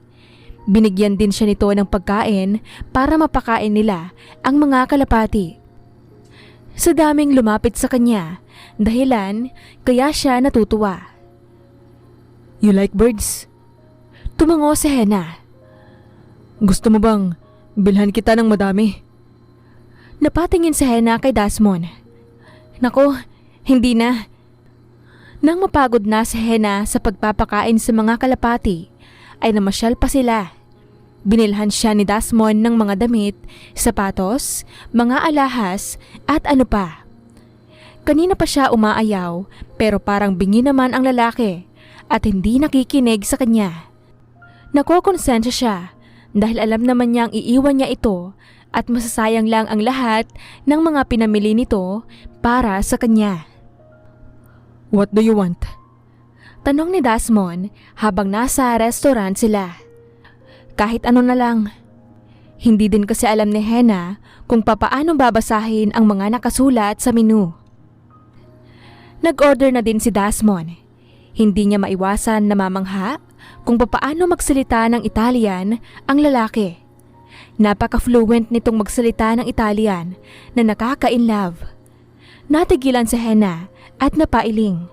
Binigyan din siya nito ng pagkain para mapakain nila ang mga kalapati. Sa daming lumapit sa kanya, dahilan kaya siya natutuwa. You like birds? Tumango si Hena. Gusto mo bang bilhan kita ng madami? Napatingin si Hena kay Desmond. Nako, hindi na. Nang mapagod na si Hena sa pagpapakain sa mga kalapati, ay namasyal pa sila. Binilhan siya ni Desmond ng mga damit, sapatos, mga alahas at ano pa. Kanina pa siya umaayaw pero parang bingi naman ang lalaki at hindi nakikinig sa kanya. Nakokonsensya siya dahil alam naman niyang iiwan niya ito at masasayang lang ang lahat ng mga pinamili nito para sa kanya. What do you want? Tanong ni Desmond habang nasa restaurant sila. Kahit ano na lang. Hindi din kasi alam ni Hena kung papaano babasahin ang mga nakasulat sa menu. Nag-order na din si Desmond. Hindi niya maiwasan na mamangha kung papaano magsalita ng Italian ang lalaki. Napaka-fluent nitong magsalita ng Italian na nakaka-inlove. Natigilan si Hena at napailing.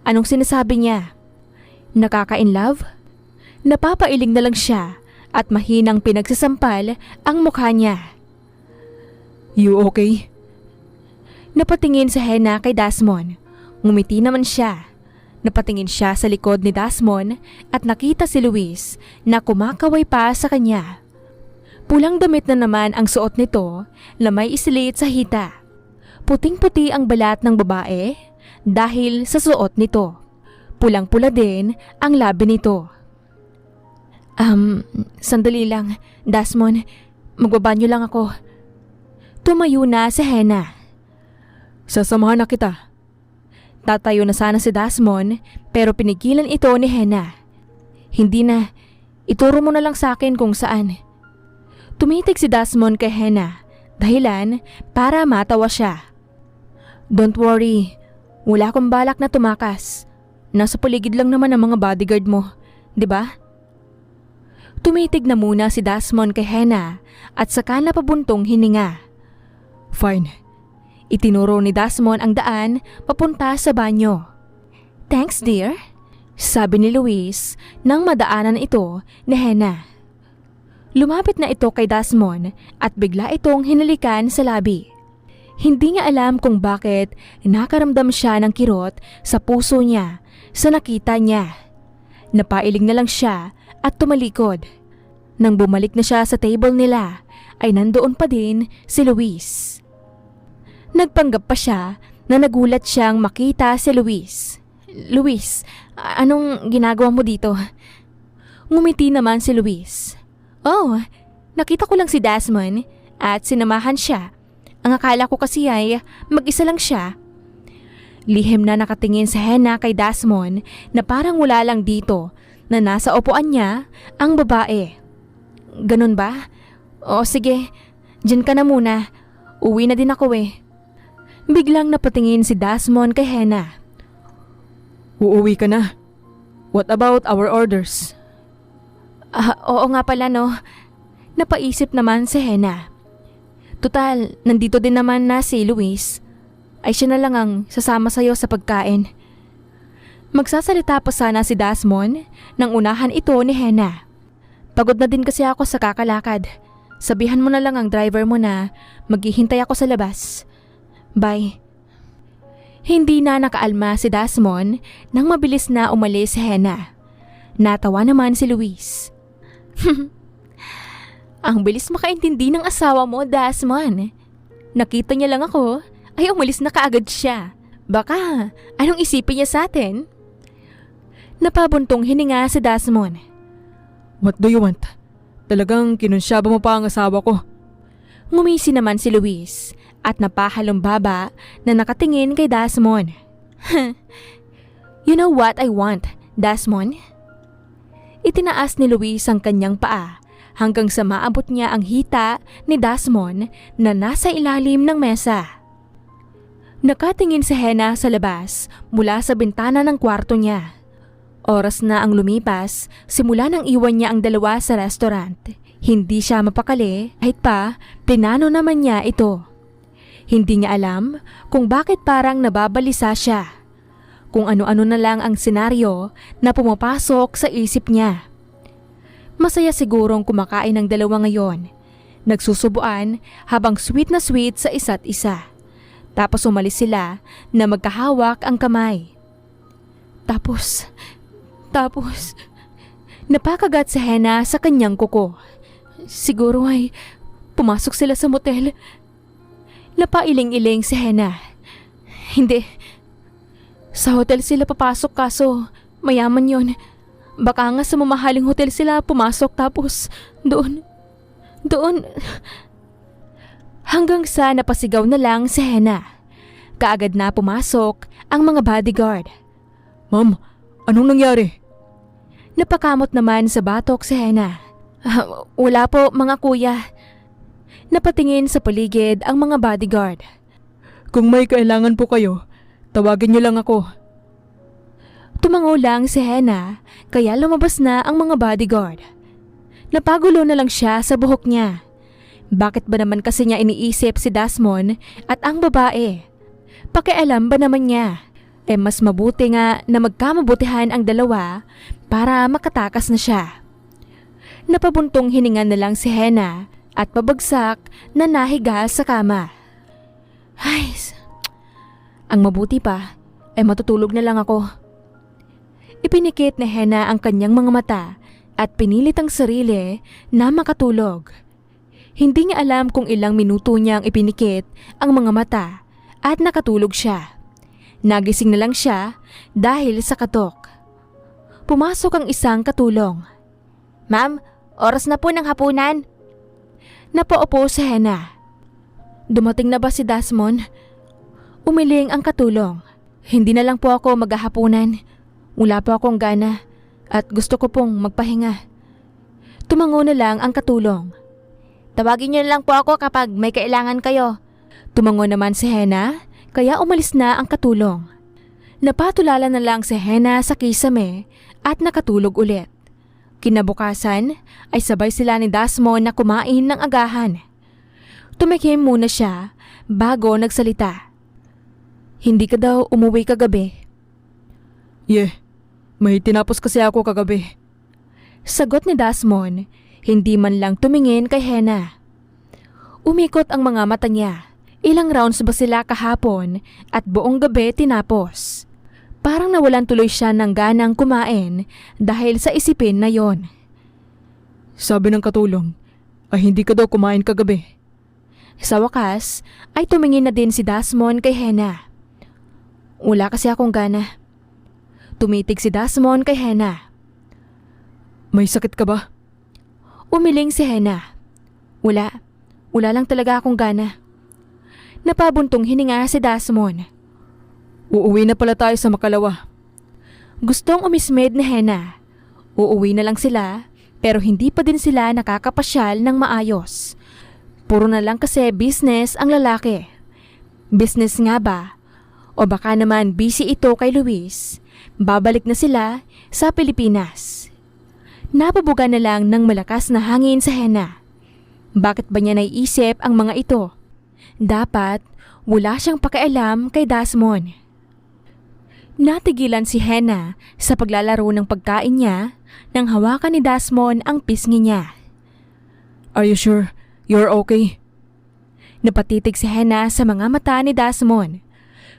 Anong sinasabi niya? Nakaka-inlove? Napapailing na lang siya at mahinang pinagsasampal ang mukha niya. You okay? Napatingin si Hena kay Desmond. Ngumiti naman siya. Napatingin siya sa likod ni Desmond at nakita si Luis na kumakaway pa sa kanya. Pulang damit na naman ang suot nito na may islit sa hita. Puting-puti ang balat ng babae dahil sa suot nito. Pulang-pula din ang labi nito. Sandali lang, Desmond. Magbabanyo lang ako. Tumayo na si Hena. Sasamahan na kita. Tatayo na sana si Desmond pero pinigilan ito ni Hena. Hindi na. Ituro mo na lang sa akin kung saan. Tumitig si Desmond kay Hena. Dahilan para matawa siya. Don't worry. Wala akong balak na tumakas. Nasa paligid lang naman ang mga bodyguard mo. 'Di ba? Tumitig na muna si Desmond kay Hena at saka napabuntong hininga. Fine. Itinuro ni Desmond ang daan papunta sa banyo. Thanks dear, sabi ni Luis nang madaanan ito ni Hena. Lumapit na ito kay Desmond at bigla itong hinalikan sa labi. Hindi niya alam kung bakit nakaramdam siya ng kirot sa puso niya sa nakita niya. Napailing na lang siya at tumalikod. Nang bumalik na siya sa table nila ay nandoon pa din si Luis. Nagpanggap pa siya na nagulat siyang makita si Luis. Luis, anong ginagawa mo dito? Ngumiti naman si Luis. Oh, nakita ko lang si Desmond at sinamahan siya. Ang akala ko kasi ay mag-isa lang siya. Lihim na nakatingin si Hena kay Desmond na parang wala lang dito na nasa upuan niya ang babae. Ganun ba? O sige, dyan ka na muna. Uwi na din ako eh. Biglang napatingin si Desmond kay Hena. Uuwi ka na. What about our orders? Oo nga pala no. Napaisip naman si Hena. Tutal, nandito din naman na si Luis. Ay siya na lang ang sasama sa'yo sa pagkain. Magsasalita pa sana si Desmond nang unahan ito ni Hannah. Pagod na din kasi ako sa kakalakad. Sabihan mo na lang ang driver mo na maghihintay ako sa labas. Bye. Hindi na nakaalma si Desmond nang mabilis na umalis si Hannah. Natawa naman si Luis. Ang bilis makaintindi ng asawa mo, Desmond. Nakita niya lang ako, ay umalis na kaagad siya. Baka, anong isipin niya sa atin? Napabuntong hininga si Desmond. What do you want? Talagang kinunsyaba mo pa ang asawa ko. Ngumisi naman si Luis at napahalumbaba na nakatingin kay Desmond. You know what I want, Desmond? Itinaas ni Luis ang kanyang paa hanggang sa maabot niya ang hita ni Desmond na nasa ilalim ng mesa. Nakatingin si Hannah sa labas mula sa bintana ng kwarto niya. Oras na ang lumipas simula nang iwan niya ang dalawa sa restaurant. Hindi siya mapakali kahit pa plinano naman niya ito. Hindi niya alam kung bakit parang nababalisa siya. Kung ano-ano na lang ang senaryo na pumapasok sa isip niya. Masaya sigurong kumakain ng dalawa ngayon. Nagsusubuan habang sweet na sweet sa isa't isa. Tapos umalis sila na magkahawak ang kamay. Tapos, napakagat si Hannah sa kanyang kuko. Siguro ay pumasok sila sa motel. Napailing-iling si Hannah. Hindi. Sa hotel sila papasok kaso mayaman yon. Baka nga sa mamahaling hotel sila pumasok tapos doon. Hanggang sa napasigaw na lang si Hannah. Kaagad na pumasok ang mga bodyguard. Ma'am, anong nangyari? Napakamot naman sa batok si Hannah. Wala po mga kuya. Napatingin sa paligid ang mga bodyguard. Kung may kailangan po kayo, tawagin niyo lang ako. Tumango lang si Hannah kaya lumabas na ang mga bodyguard. Napagulo na lang siya sa buhok niya. Bakit ba naman kasi niya iniisip si Desmond at ang babae? Pakialam ba naman niya? Mas mabuti nga na magkamabutihan ang dalawa para makatakas na siya. Napabuntong hininga na lang si Hannah at pabagsak na nahiga sa kama. Ay, ang mabuti pa matutulog na lang ako. Ipinikit ni Hannah ang kanyang mga mata at pinilit ang sarili na makatulog. Hindi niya alam kung ilang minuto niyang ipinikit ang mga mata at nakatulog siya. Nagising na lang siya dahil sa katok. Pumasok ang isang katulong. Ma'am, oras na po ng hapunan. Napaupo si Hannah. Dumating na ba si Desmond? Umiling ang katulong. Hindi na lang po ako maghahapunan. Wala po akong gana at gusto ko pong magpahinga. Tumango na lang ang katulong. Tawagin niyo lang po ako kapag may kailangan kayo. Tumango naman si Hannah kaya umalis na ang katulong. Napatulala na lang si Hannah sa kisame at nakatulog ulit. Kinabukasan ay sabay sila ni Desmond na kumain ng agahan. Tumikim muna siya bago nagsalita. Hindi ka daw umuwi kagabi? Yeah, may tinapos kasi ako kagabi. Sagot ni Desmond, hindi man lang tumingin kay Hannah. Umikot ang mga mata niya. Ilang rounds ba sila kahapon at buong gabi tinapos. Parang nawalan tuloy siya ng ganang kumain dahil sa isipin na yon. Sabi ng katulong, ay hindi ka daw kumain kagabi. Sa wakas ay tumingin na din si Desmond kay Hannah. Wala kasi akong gana. Tumitig si Desmond kay Hannah. May sakit ka ba? Umiling si Hannah. Wala lang talaga akong gana. Napabuntong hininga si Desmond. Uuwi na pala tayo sa Makalawa. Gustong umismed ni Hannah. Uuwi na lang sila pero hindi pa din sila nakakapasyal ng maayos. Puro na lang kasi business ang lalaki. Business nga ba? O baka naman busy ito kay Luis. Babalik na sila sa Pilipinas. Napabuga na lang ng malakas na hangin sa Hannah. Bakit ba niya naiisip ang mga ito? Dapat wala siyang pakialam kay Desmond. Natigilan si Hannah sa paglalaro ng pagkain niya nang hawakan ni Desmond ang pisngi niya. Are you sure you're okay? Napatitig si Hannah sa mga mata ni Desmond.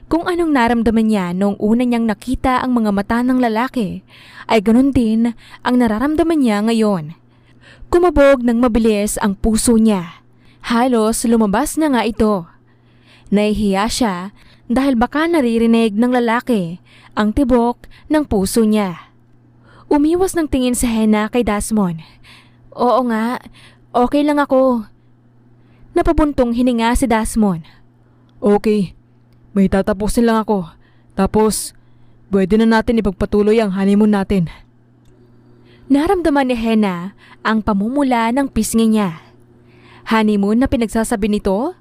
Kung anong naramdaman niya noong una niyang nakita ang mga mata ng lalaki, ay ganun din ang nararamdaman niya ngayon. Kumabog ng mabilis ang puso niya. Halos lumabas na nga ito. Nahihiya siya dahil baka naririnig ng lalaki ang tibok ng puso niya. Umiwas ng tingin si Hannah kay Desmond. Oo nga, okay lang ako. Napabuntong hininga si Desmond. Okay, may tatapusin lang ako. Tapos, pwede na natin ipagpatuloy ang honeymoon natin. Naramdaman ni Hannah ang pamumula ng pisngi niya. Honeymoon na pinagsasabi nito?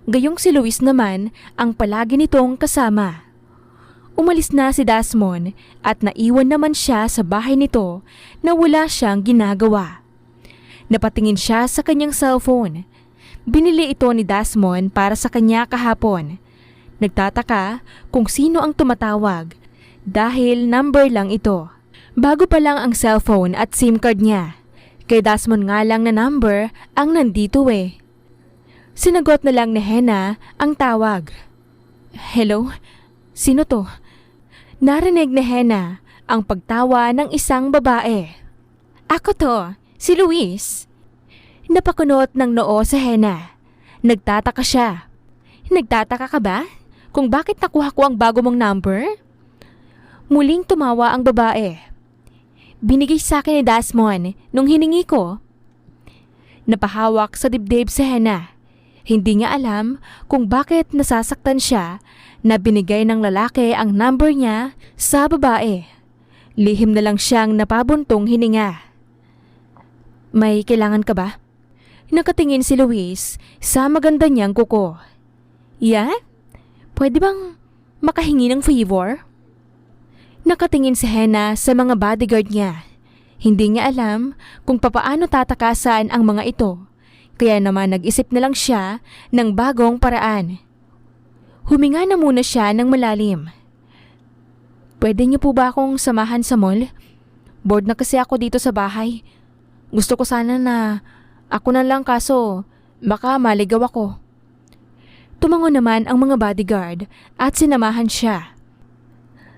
Gayong si Luis naman ang palagi nitong kasama. Umalis na si Desmond at naiwan naman siya sa bahay nito na wala siyang ginagawa. Napatingin siya sa kanyang cellphone. Binili ito ni Desmond para sa kanya kahapon. Nagtataka kung sino ang tumatawag dahil number lang ito. Bago pa lang ang cellphone at SIM card niya. Kay Desmond nga lang na number ang nandito eh. Sinagot na lang ni Hannah ang tawag. Hello? Sino to? Narinig ni Hannah ang pagtawa ng isang babae. Ako to, si Luis. Napakunot ng noo si Hannah. Nagtataka siya. Nagtataka ka ba kung bakit nakuha ko ang bago mong number? Muling tumawa ang babae. Binigay sa akin ni Desmond nung hiningi ko. Napahawak sa dibdib si Hannah. Hindi niya alam kung bakit nasasaktan siya na binigay ng lalaki ang number niya sa babae. Lihim na lang siyang napabuntong hininga. May kailangan ka ba? Nakatingin si Luis sa maganda niyang kuko. Yeah? Pwede bang makahingi ng favor? Nakatingin si Hannah sa mga bodyguard niya. Hindi niya alam kung papaano tatakasan ang mga ito. Kaya naman nag-isip na lang siya ng bagong paraan. Huminga na muna siya ng malalim. Pwede niyo po ba akong samahan sa mall? Bored na kasi ako dito sa bahay. Gusto ko sana na ako na lang kaso baka maligaw ako. Tumango naman ang mga bodyguard at sinamahan siya.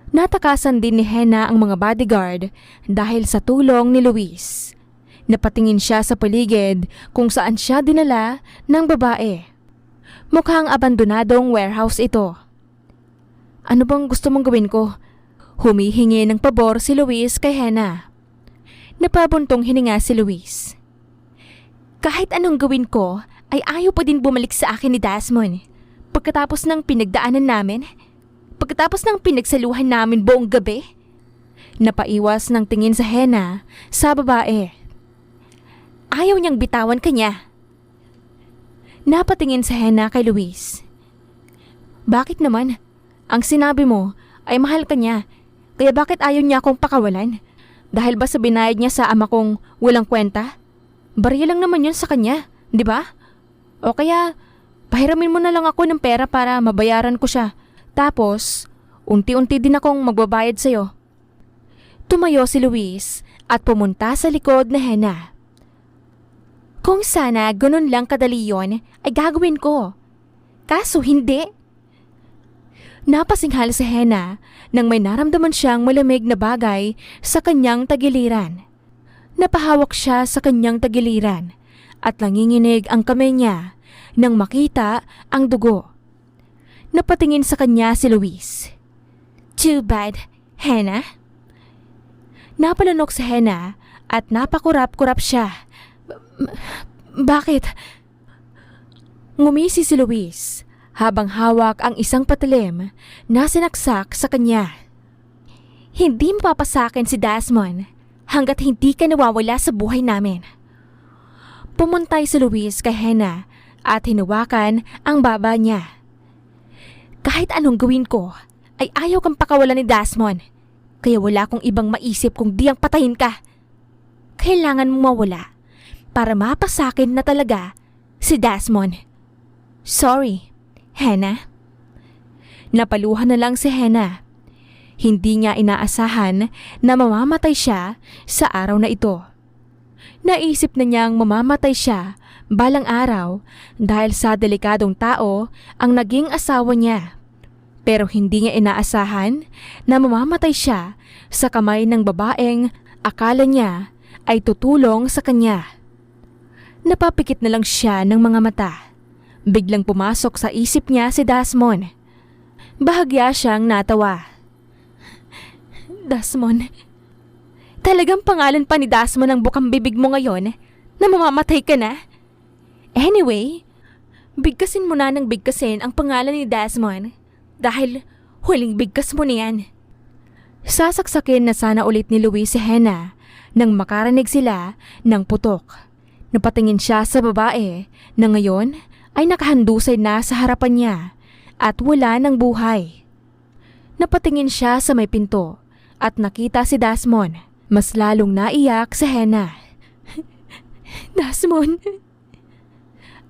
Natakasan din ni Hannah ang mga bodyguard dahil sa tulong ni Luis. Napatingin siya sa paligid kung saan siya dinala ng babae. Mukhang abandonadong warehouse ito. Ano bang gusto mong gawin ko? Humihingi ng pabor si Luis kay Hannah. Napabuntong hininga si Luis. Kahit anong gawin ko, ay ayaw pa din bumalik sa akin ni Desmond. Pagkatapos ng pinagdaanan namin, pagkatapos ng pinagsaluhan namin buong gabi. Napaiwas ng tingin sa Hannah sa babae. Ayaw niyang bitawan kanya. Napatingin sa Hannah kay Luis. Bakit naman? Ang sinabi mo ay mahal ka niya. Kaya bakit ayaw niya akong pakawalan? Dahil ba sa binayad niya sa ama kong walang kwenta? Barya lang naman yun sa kanya, di ba? O kaya, pahiramin mo na lang ako ng pera para mabayaran ko siya. Tapos, unti-unti din akong magbabayad sa'yo. Tumayo si Luis at pumunta sa likod ni Hannah. Kung sana ganun lang kadali yon, ay gagawin ko. Kaso hindi. Napasinghal si Hannah nang may naramdaman siyang malamig na bagay sa kanyang tagiliran. Napahawak siya sa kanyang tagiliran at nanginginig ang kamay niya nang makita ang dugo. Napatingin sa kanya si Luis. Too bad, Hannah. Napalunok si Hannah at napakurap-kurap siya. Bakit? Ngumisi si Luis habang hawak ang isang patalim na sinaksak sa kanya. Hindi mapapasakin si Desmond hanggat hindi ka nawawala sa buhay namin. Pumuntay si Luis kay Hannah at hinawakan ang baba niya. Kahit anong gawin ko, ay ayaw kang pakawalan ni Desmond. Kaya wala akong ibang maisip kung di ang patayin ka. Kailangan mong mawala para mapasakin na talaga si Desmond. Sorry, Hannah. Napaluhan na lang si Hannah. Hindi niya inaasahan na mamamatay siya sa araw na ito. Naisip na niyang mamamatay siya balang araw dahil sa delikadong tao ang naging asawa niya. Pero hindi niya inaasahan na mamamatay siya sa kamay ng babaeng akala niya ay tutulong sa kanya. Napapikit na lang siya ng mga mata. Biglang pumasok sa isip niya si Desmond. Bahagya siyang natawa. Desmond, talagang pangalan pa ni Desmond ang bukang bibig mo ngayon na mamamatay ka na? Anyway, bigkasin mo na ng bigkasin ang pangalan ni Desmond dahil huling bigkas mo niyan. Sasaksakin na sana ulit ni Luis si Hannah nang makarinig sila ng putok. Napatingin siya sa babae na ngayon ay nakahandusay na sa harapan niya at wala ng buhay. Napatingin siya sa may pinto at nakita si Desmond. Mas lalong naiyak si Hannah. Desmond.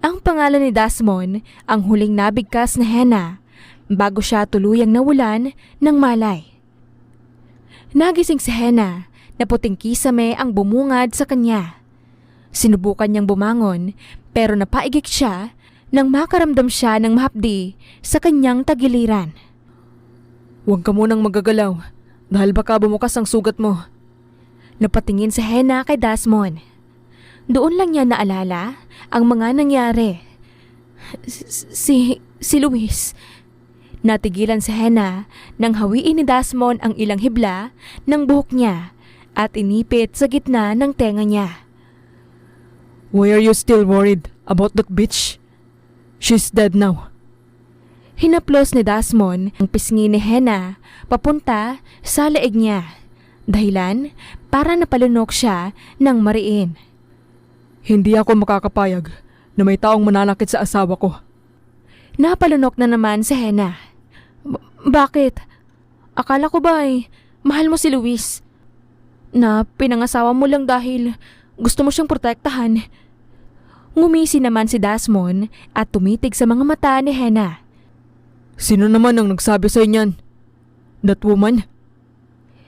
Ang pangalan ni Desmond ang huling nabigkas na Hannah bago siya tuluyang nawalan ng malay. Nagising si Hannah na puting kisame ang bumungad sa kanya. Sinubukan niyang bumangon pero napaigik siya nang makaramdam siya ng mahapdi sa kanyang tagiliran. Huwag ka munang magagalaw dahil baka bumukas ang sugat mo. Napatingin si Hannah kay Desmond. Doon lang niya naalala ang mga nangyari. Si Luis. Natigilan si Hannah nang hawiin ni Desmond ang ilang hibla ng buhok niya at inipit sa gitna ng tenga niya. Why are you still worried about that bitch? She's dead now. Hinaplos ni Desmond ang pisngi ni Hannah papunta sa leeg niya. Dahilan para napalunok siya ng mariin. Hindi ako makakapayag na may taong mananakit sa asawa ko. Napalunok na naman si Hannah. Bakit? Akala ko ba ay mahal mo si Luis? Na pinangasawa mo lang dahil gusto mo siyang protektahan. Ngumisi naman si Desmond at tumitig sa mga mata ni Hannah. Sino naman ang nagsabi sa inyan? That woman?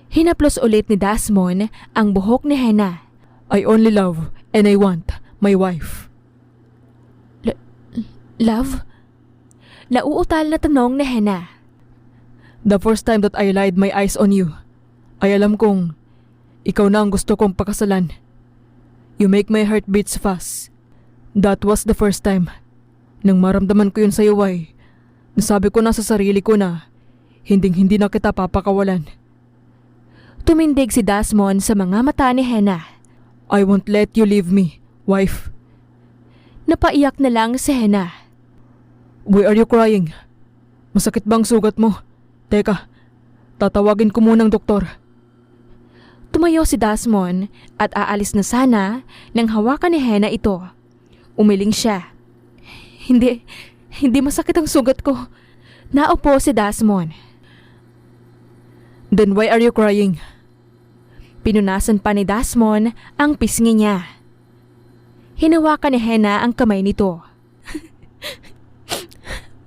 Hinaplos ulit ni Desmond ang buhok ni Hannah. I only love and I want my wife. Love? Nauutal na tanong ni Hannah. The first time that I laid my eyes on you, ay alam kong ikaw na ang gusto kong pakasalan. You make my heart beats fast. That was the first time. Nang maramdaman ko yun sa iyo ay, nasabi ko na sa sarili ko na hindi na kita papakawalan. Tumindig si Desmond sa mga mata ni Hannah. I won't let you leave me, wife. Napaiyak na lang si Hannah. Why are you crying? Masakit bang sugat mo? Teka, tatawagin ko munang doktor. Tumayo si Desmond at aalis na sana nang hawakan ni Hannah ito. Umiling siya. Hindi masakit ang sugat ko. Naupo si Desmond. Then why are you crying? Pinunasan pa ni Desmond ang pisngi niya. Hinawakan ni Hannah ang kamay nito.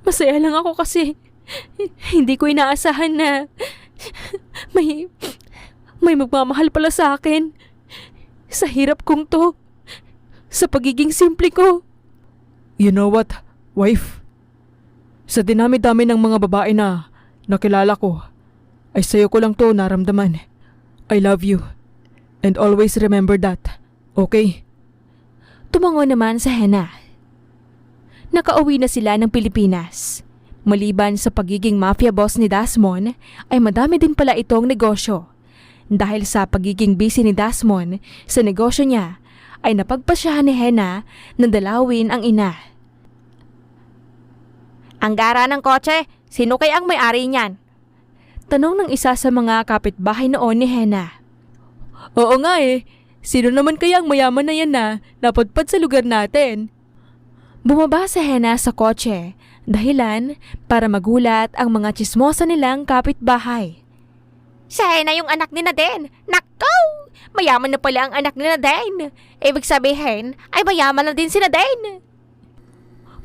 Masaya lang ako kasi hindi ko inaasahan na may magmamahal pala sa akin. Sa hirap kong to. Sa pagiging simple ko. You know what, wife? Sa dinami-dami ng mga babae na nakilala ko, ay sa'yo ko lang to naramdaman. I love you. And always remember that. Okay? Tumango naman sa Hannah. Nakauwi na sila ng Pilipinas. Maliban sa pagiging mafia boss ni Desmond, ay madami din pala itong negosyo. Dahil sa pagiging busy ni Desmond sa negosyo niya, ay napagpasyahan ni Hannah na dalawin ang ina. Ang gara ng kotse, sino kaya ang may-ari niyan? Tanong ng isa sa mga kapitbahay noon ni Hannah. Oo nga eh. Sino naman kaya ang mayaman na yan na napadpad sa lugar natin? Bumaba si Hannah sa kotse, dahilan para magulat ang mga tsismosa nilang kapitbahay. Si Hena yung anak ni Nadine. Nakaw! Mayaman na pala ang anak ni Nadine. Ibig sabihin, ay mayaman na din si Nadine.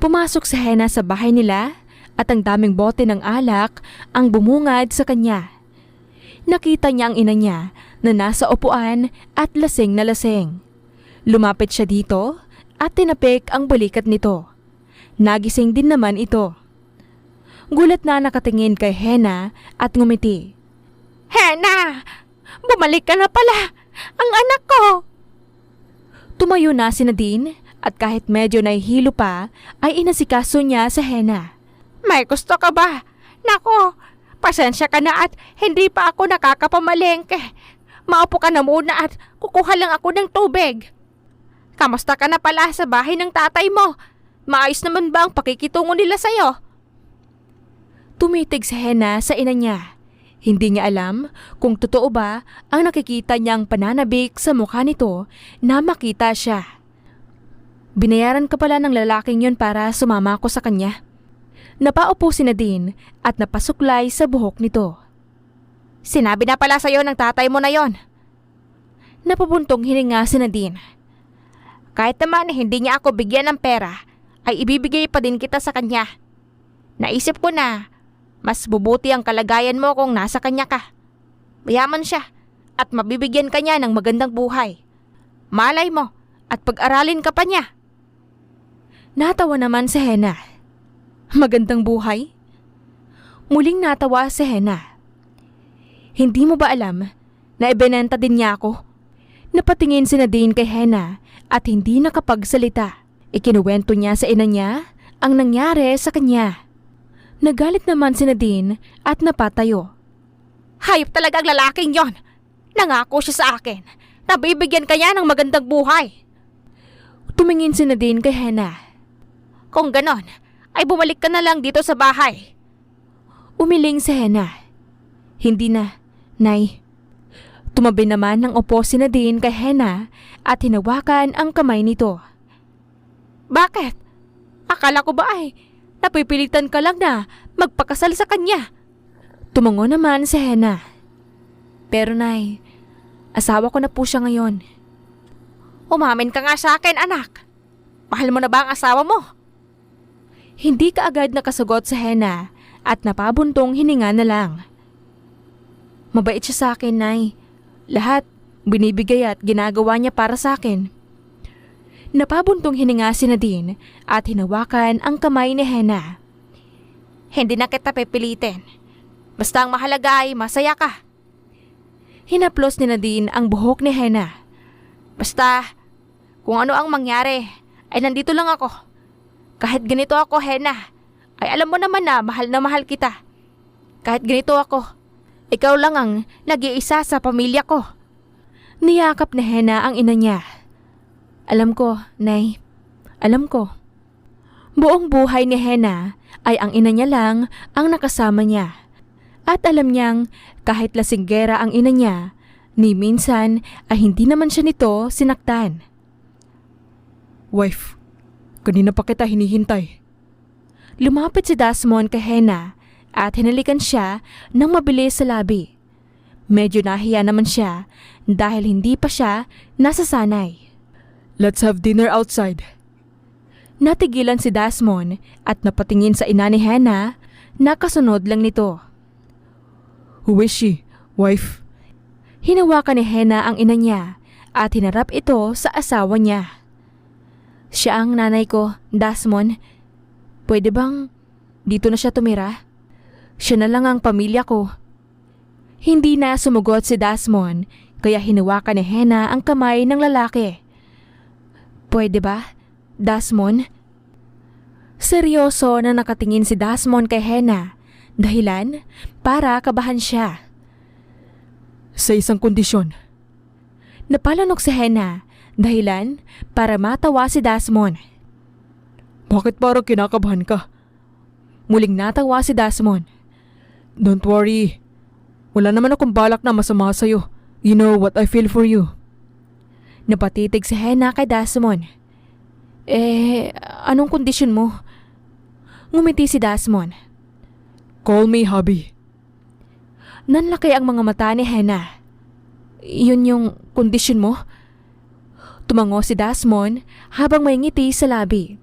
Pumasok si Hena sa bahay nila at ang daming bote ng alak ang bumungad sa kanya. Nakita niya ang ina niya na nasa upuan at lasing na lasing. Lumapit siya dito at tinapik ang balikat nito. Nagising din naman ito. Gulat na nakatingin kay Hena at ngumiti. Hena! Bumalik ka na pala! Ang anak ko! Tumayo na si Nadine at kahit medyo nahihilo pa ay inasikaso niya sa Hena. May gusto ka ba? Nako, pasensya ka na at hindi pa ako nakakapamalengke. Maupo ka na muna at kukuha lang ako ng tubig. Kamusta ka na pala sa bahay ng tatay mo? Maayos naman ba ang pakikitungo nila sa'yo? Tumitig si Hena sa ina niya. Hindi niya alam kung totoo ba ang nakikita niyang pananabik sa mukha nito na makita siya. Binayaran ka pala ng lalaking yon para sumama ko sa kanya. Napaupo si Nadine at napasuklay sa buhok nito. Sinabi na pala sa'yo ng tatay mo na yon. Napabuntong hininga si Nadine. Kahit naman hindi niya ako bigyan ng pera, ay ibibigay pa din kita sa kanya. Naisip ko na, mas bubuti ang kalagayan mo kung nasa kanya ka. Mayaman siya at mabibigyan ka niya ng magandang buhay. Malay mo at pag-aralin ka pa niya. Natawa naman si Hena. Magandang buhay? Muling natawa si Hena. Hindi mo ba alam na ibinenta din niya ako? Napatingin si Nadine kay Hena at hindi nakapagsalita. Ikinuwento niya sa ina niya ang nangyari sa kanya. Nagalit naman si Nadine at napatayo. Hayop talaga ang lalaking yon. Nangako siya sa akin na bibigyan ka niya ng magandang buhay. Tumingin si Nadine kay Hena. Kung ganon, ay bumalik ka na lang dito sa bahay. Umiling si Hena. Hindi na, Nay. Tumabi naman ng upo si Nadine kay Hena at hinawakan ang kamay nito. Bakit? Akala ko ba ay napipilitan ka lang na magpakasal sa kanya? Tumango naman si Hena. Pero Nay, asawa ko na po siya ngayon. Umamin ka nga sa akin, anak. Mahal mo na ba ang asawa mo? Hindi kaagad nakasagot sa Hena at napabuntong hininga na lang. Mabait siya sa akin, Nay. Lahat binibigay at ginagawa niya para sa akin. Napabuntong hininga si Nadine at hinawakan ang kamay ni Hena. Hindi na kita pipilitin. Basta ang mahalaga ay masaya ka. Hinaplos ni Nadine ang buhok ni Hena. Basta kung ano ang mangyari ay nandito lang ako. Kahit ganito ako, Hena, ay alam mo naman na mahal kita. Kahit ganito ako, ikaw lang ang nag-iisa sa pamilya ko. Niyakap ni Hena ang ina niya. Alam ko, Nay. Alam ko. Buong buhay ni Hena ay ang ina niya lang ang nakasama niya. At alam niyang kahit lasinggera ang ina niya, ni minsan ay hindi naman siya nito sinaktan. Wife, kanina pa kita hinihintay. Lumapit si Desmond kay Hena at hinalikan siya ng mabilis sa labi. Medyo nahiya naman siya dahil hindi pa siya nasasanay. Let's have dinner outside. Natigilan si Desmond at napatingin sa ina ni Hena na kasunod lang nito. Who is she, wife? Hinawakan ni Hena ang ina niya at hinarap ito sa asawa niya. Siya ang nanay ko, Desmond. Pwede bang dito na siya tumira? Siya na lang ang pamilya ko. Hindi na sumugot si Desmond kaya hinawakan ni Hena ang kamay ng lalaki. Pwede ba, Desmond? Seryoso na nakatingin si Desmond kay Hena, dahilan para kabahan siya. Sa isang kondisyon. Napalanok si Hena, dahilan para matawa si Desmond. Bakit parang kinakabahan ka? Muling natawa si Desmond. Don't worry. Wala naman akong balak na masama sa'yo. You know what I feel for you. Napatitig si Hena kay Desmond. Anong kondisyon mo? Ngumiti si Desmond. Call me hubby. Nanlaki ang mga mata ni Hannah. Yun yung kondisyon mo? Tumango si Desmond habang may ngiti sa labi.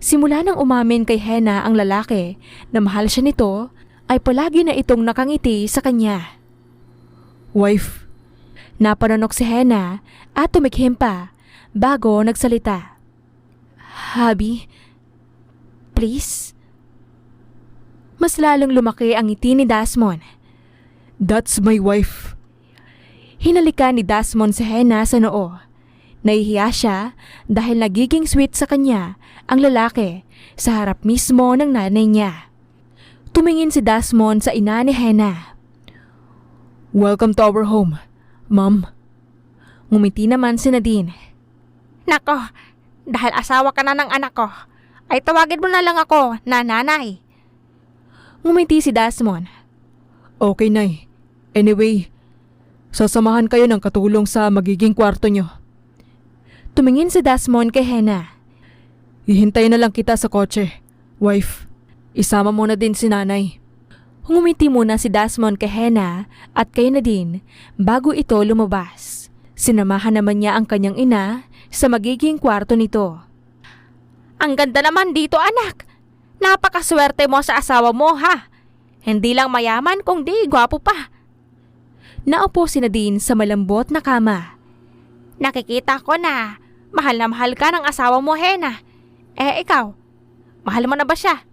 Simula nang umamin kay Hannah ang lalaki na mahal siya nito, ay palagi na itong nakangiti sa kanya. Wife, Napanonok si Hannah at tumikhim pa bago nagsalita. Hubby, please? Mas lalong lumaki ang ngiti ni Desmond. that's my wife. Hinalikan ni Desmond si Hannah sa noo. Nahihiya siya dahil nagiging sweet sa kanya ang lalaki sa harap mismo ng nanay niya. Tumingin si Desmond sa ina ni Hannah. Welcome to our home, Ma'am. Ngumiti naman si Nadine. Nako, dahil asawa ka na ng anak ko, ay tawagin mo na lang ako na nanay. Ngumiti si Desmond. Okay, Nay. Anyway, sasamahan kayo ng katulong sa magiging kwarto nyo. Tumingin si Desmond kay Hannah. Hihintayin na lang kita sa kotse. Wife, isama mo na din si nanay. Ngumiti muna si Desmond kay Hannah at kay Nadine bago ito lumabas. Sinamahan naman niya ang kanyang ina sa magiging kwarto nito. Ang ganda naman dito, anak. Napakaswerte mo sa asawa mo, ha? Hindi lang mayaman kundi gwapo pa. Naupo si Nadine sa malambot na kama. Nakikita ko na mahal ka ng asawa mo, Hannah. Eh, ikaw, mahal mo na ba siya?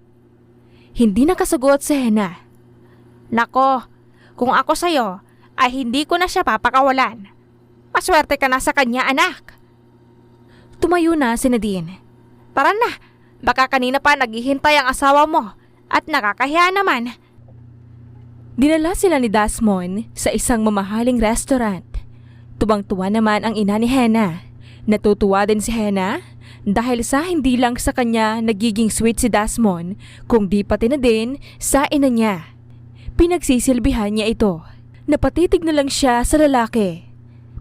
Hindi nakasagot si Hannah. Nako, kung ako sa'yo, ay hindi ko na siya papakawalan. Maswerte ka na sa kanya, anak. Tumayo na si Nadine. Tara na, baka kanina pa naghihintay ang asawa mo at nakakahiya naman. Dinala sila ni Desmond sa isang mamahaling restaurant. Tubang-tuwa naman ang ina ni Hannah. Natutuwa din si Hannah dahil sa hindi lang sa kanya nagiging sweet si Desmond, kundi pati na din sa ina niya. Pinagsisilbihan niya ito. Napatitig na lang siya sa lalaki.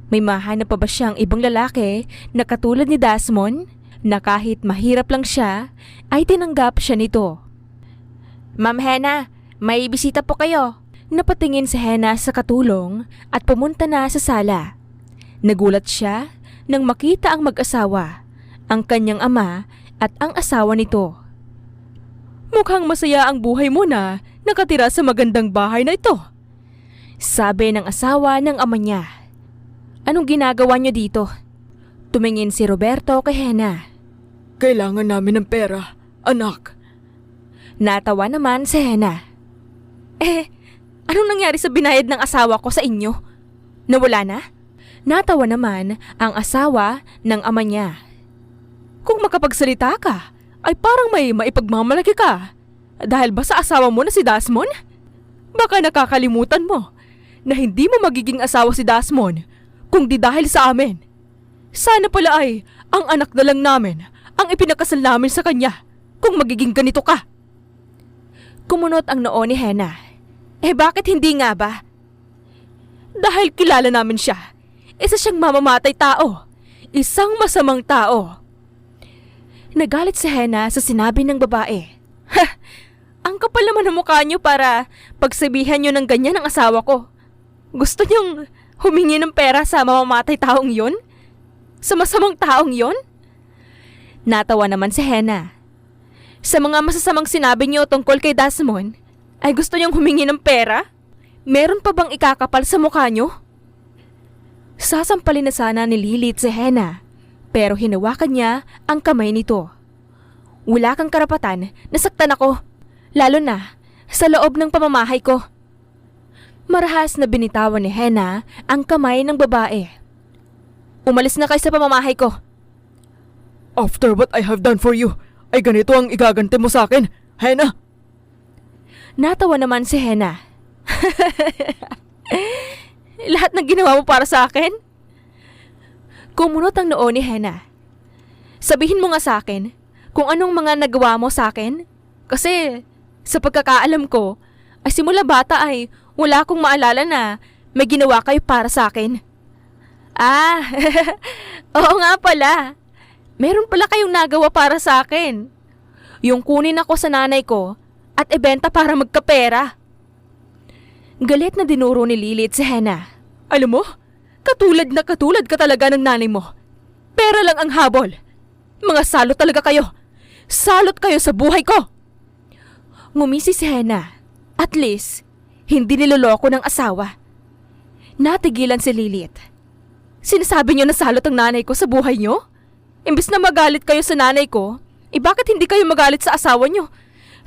May mahanap pa ba siyang ibang lalaki na katulad ni Desmond na kahit mahirap lang siya ay tinanggap siya nito? Ma'am Hannah, may bisita po kayo. Napatingin si Hannah sa katulong at pumunta na sa sala. Nagulat siya nang makita ang mag-asawa, ang kanyang ama at ang asawa nito. Mukhang masaya ang buhay mo na nakatira sa magandang bahay na ito. Sabi ng asawa ng ama niya. Anong ginagawa niyo dito? Tumingin si Roberto kay Hannah. Kailangan namin ng pera, anak. Natawa naman si Hannah. Anong nangyari sa binayad ng asawa ko sa inyo? Nawala na? Natawa naman ang asawa ng ama niya. Kung makapagsalita ka, ay parang may maipagmamalaki ka. Dahil ba sa asawa mo na si Desmond? Baka nakakalimutan mo na hindi mo magiging asawa si Desmond kung di dahil sa amin. Sana pala ay ang anak na lang namin ang ipinakasal namin sa kanya kung magiging ganito ka. Kumunot ang noo ni Hannah. Bakit hindi nga ba? Dahil kilala namin siya. Isa siyang mamamatay tao. Isang masamang tao. Nagalit si Hannah sa sinabi ng babae. Ang kapal naman ng mukha niyo para pagsabihan niyo ng ganyan ang asawa ko. Gusto niyong humingi ng pera sa mamamatay taong yon? Sa masamang taong yon? Natawa naman si Hannah. Sa mga masasamang sinabi niyo tungkol kay Desmond, ay gusto niyong humingi ng pera? Meron pa bang ikakapal sa mukha niyo? Sasampalin na sana ni Lilith si Hannah, pero hinawakan niya ang kamay nito. Wala kang karapatan, nasaktan ako, lalo na sa loob ng pamamahay ko. Marahas na binitawan ni Hannah ang kamay ng babae. Umalis na kayo sa pamamahay ko. After what I have done for you, ay ganito ang igaganti mo sa akin, Hannah? Natawa naman si Hannah. Lahat ng ginawa mo para sa akin? Kumunot ang noo ni Hannah. Sabihin mo nga sa akin kung anong mga nagawa mo sa akin. Kasi sa pagkakaalam ko, ay simula bata ay wala akong maalala na may ginawa kayo para sa akin. Oo nga pala. Meron pala kayong nagawa para sa akin. Yung kunin ako sa nanay ko at ibenta para magkapera. Galit na dinuro ni Lilith si Hannah. Alam mo, katulad ka talaga ng nanay mo. Pera lang ang habol. Mga salot talaga kayo. Salot kayo sa buhay ko. Ngumisi si Hannah. At least, hindi niloloko ng asawa. Natigilan si Lilith. Sinasabi niyo na salot ang nanay ko sa buhay niyo? Imbes na magalit kayo sa nanay ko, bakit hindi kayo magalit sa asawa niyo?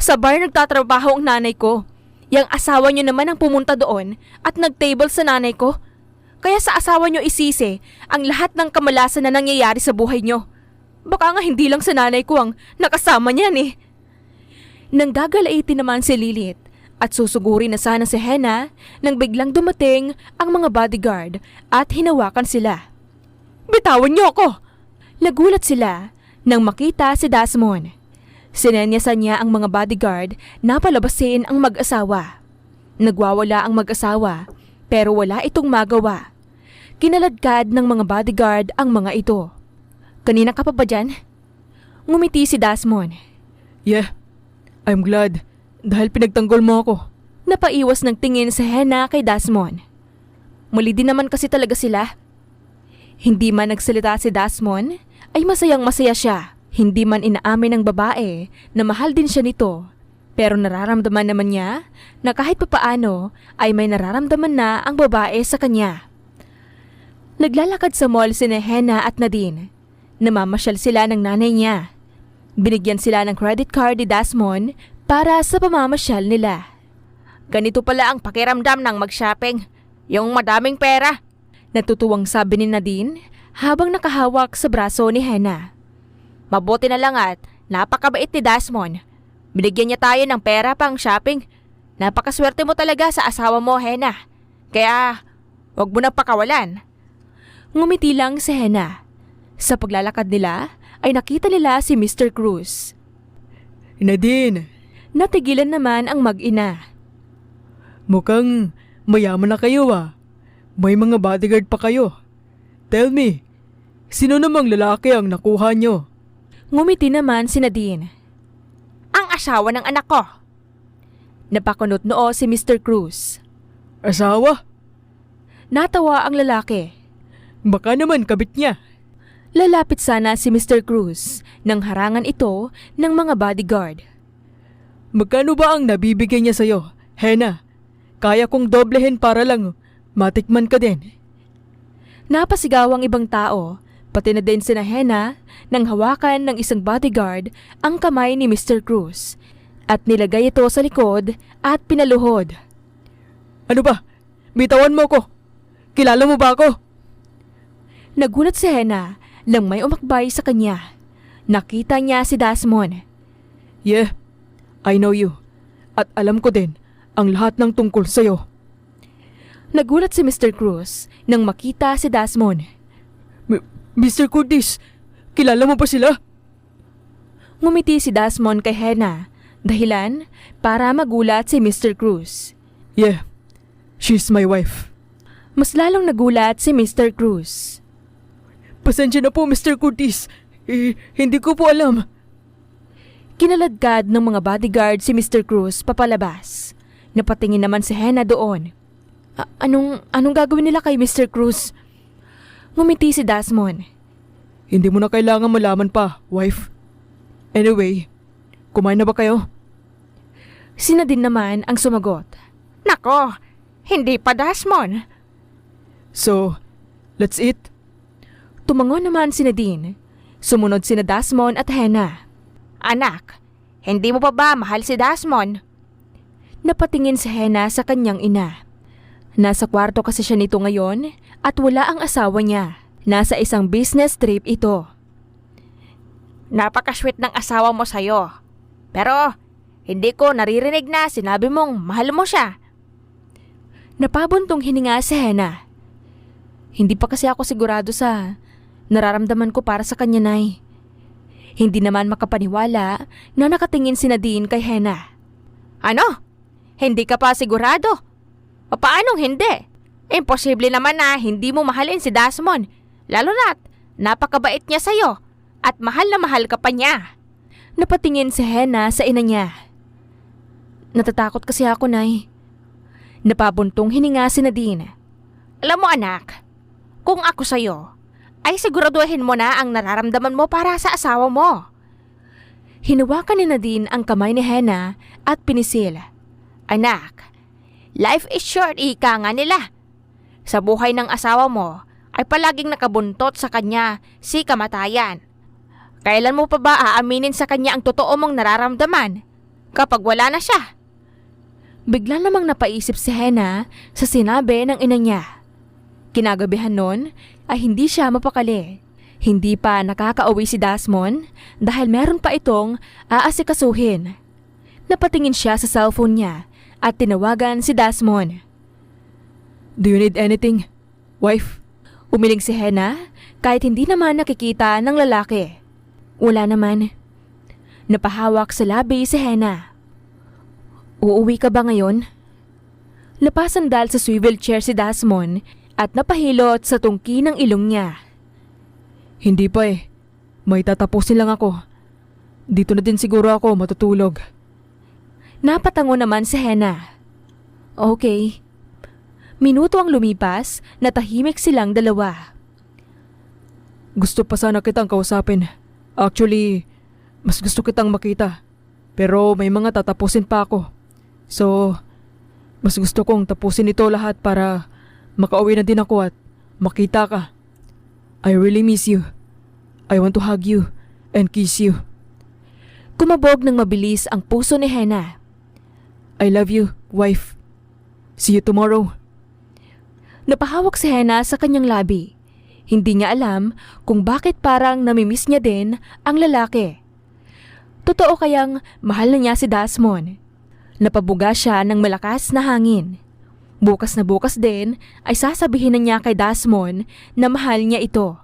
Sa bar nagtatrabaho ang nanay ko. Yang asawa niyo naman ang pumunta doon at nag-table sa nanay ko. Kaya sa asawa niyo isisi ang lahat ng kamalasan na nangyayari sa buhay niyo. Baka nga hindi lang sa nanay ko ang nakasama niyan eh. Nanggagalaiti naman si Lilith at susuguri na sana si Hannah nang biglang dumating ang mga bodyguard at hinawakan sila. Bitawan niyo ako! Nagulat sila nang makita si Desmond. Sinenyasan niya ang mga bodyguard na palabasin ang mag-asawa. Nagwawala ang mag-asawa pero wala itong magawa. Kinaladkad ng mga bodyguard ang mga ito. Kanina ka pa ba dyan? Ngumiti si Desmond. Yeah, I'm glad dahil pinagtanggol mo ako. Napaiwas ng tingin si Hannah kay Desmond. Muli din naman kasi talaga sila. Hindi man nagsalita si Desmond, ay masayang masaya siya. Hindi man inaamin ng babae na mahal din siya nito. Pero nararamdaman naman niya na kahit papaano ay may nararamdaman na ang babae sa kanya. Naglalakad sa mall si Hannah at Nadine. Namamasyal sila ng nanay niya. Binigyan sila ng credit card ni Desmond para sa pamamasyal nila. Ganito pala ang pakiramdam ng mag-shopping. Yung madaming pera. Natutuwang sabi ni Nadine habang nakahawak sa braso ni Hannah. Mabuti na lang at napakabait ni Desmond. Binigyan niya tayo ng pera pang shopping. Napakaswerte mo talaga sa asawa mo, Hannah. Kaya, wag mo na pakawalan. Ngumiti lang si Hannah. Sa paglalakad nila, ay nakita nila si Mr. Cruz. Nadine, Natigilan naman ang mag-ina. mukhang mayaman na kayo ah. May mga bodyguard pa kayo. Tell me, sino namang lalaki ang nakuha nyo? Ngumiti naman si Nadine. Ang asawa ng anak ko. Napakunot noo si Mr. Cruz. Asawa? Natawa ang lalaki. Baka naman kabit niya. Lalapit sana si Mr. Cruz nang harangan ito ng mga bodyguard. Magkano ba ang nabibigay niya sa'yo, Hannah? Kaya kong doblehin para lang matikman ka din. Napasigaw ang ibang tao, pati na din sina Hannah nang hawakan ng isang bodyguard ang kamay ni Mr. Cruz at nilagay ito sa likod at pinaluhod. Ano ba? Bitawan mo ko. Kilala mo ba ako? Nagulat si Hannah nang may umakbay sa kanya. Nakita niya si Desmond. Yeah, I know you. At alam ko din ang lahat ng tungkol sa'yo. Nagulat si Mr. Cruz nang makita si Desmond. Mr. Curtis, kilala mo ba sila? Ngumiti si Desmond kay Hannah, dahilan para magulat si Mr. Cruz. Yeah, she's my wife. Mas lalong nagulat si Mr. Cruz. Pasensya na po, Mr. Curtis. Hindi ko po alam. Kinaladkad ng mga bodyguard si Mr. Cruz papalabas. Napatingin naman si Hannah doon. Anong gagawin nila kay Mr. Cruz? Ngumiti si Desmond. Hindi mo na kailangan malaman pa, wife. Anyway, kumain na ba kayo? Si Nadine naman ang sumagot. Nako, hindi pa, Desmond. So, let's eat. Tumango naman si Nadine. Sumunod sina Desmond at Hannah. Anak, hindi mo pa ba mahal si Desmond? Napatingin si Hannah sa kanyang ina. Nasa kwarto kasi siya nito ngayon at wala ang asawa niya. Nasa isang business trip ito. Napakasweet ng asawa mo sa'yo. Pero, hindi ko naririnig na sinabi mong mahal mo siya. Napabuntong hininga si Hannah. Hindi pa kasi ako sigurado sa nararamdaman ko para sa kanya, Nay. Hindi naman makapaniwala na nakatingin si Nadine kay Hannah. Ano? Hindi ka pa sigurado? O paanong hindi? Imposible naman na hindi mo mahalin si Desmond. Lalo na't napakabait niya sa'yo at mahal na mahal ka pa niya. Napatingin si Hannah sa ina niya. Natatakot kasi ako, Nay. Napabuntong hininga si Nadine. Alam mo anak, kung ako sa'yo, ay siguraduhin mo na ang nararamdaman mo para sa asawa mo. Hinawakan ni Nadine ang kamay ni Hannah at pinisil. Anak, life is short, ika nga nila. Sa buhay ng asawa mo ay palaging nakabuntot sa kanya si kamatayan. Kailan mo pa ba aaminin sa kanya ang totoo mong nararamdaman kapag wala na siya? Bigla namang napaisip si Hannah sa sinabi ng ina niya. Kinagabihan nun ay hindi siya mapakali. Hindi pa nakakauwi si Desmond dahil meron pa itong aasikasuhin. Napatingin siya sa cellphone niya at tinawagan si Desmond. Do you need anything, wife? Umiling si Hannah kahit hindi naman nakikita ng lalaki. Wala naman. Napahawak sa labi si Hannah. Uuwi ka ba ngayon? Napasandal sa swivel chair si Desmond at napahilot sa tungki ng ilong niya. Hindi pa eh. May tatapusin lang ako. Dito na din siguro ako matutulog. Napatango naman si Hannah. Okay. Minuto ang lumipas na tahimik silang dalawa. Gusto pa sana kitang kausapin. Actually, mas gusto kitang makita. Pero may mga tatapusin pa ako. So, mas gusto kong tapusin ito lahat para makauwi na din ako at makita ka. I really miss you. I want to hug you and kiss you. Kumabog ng mabilis ang puso ni Hannah. I love you, wife. See you tomorrow. Napahawak si Hannah sa kanyang labi. Hindi niya alam kung bakit parang namimiss niya din ang lalaki. Totoo kayang mahal na niya si Desmond. Napabuga siya ng malakas na hangin. Bukas na bukas din ay sasabihin na niya kay Desmond na mahal niya ito.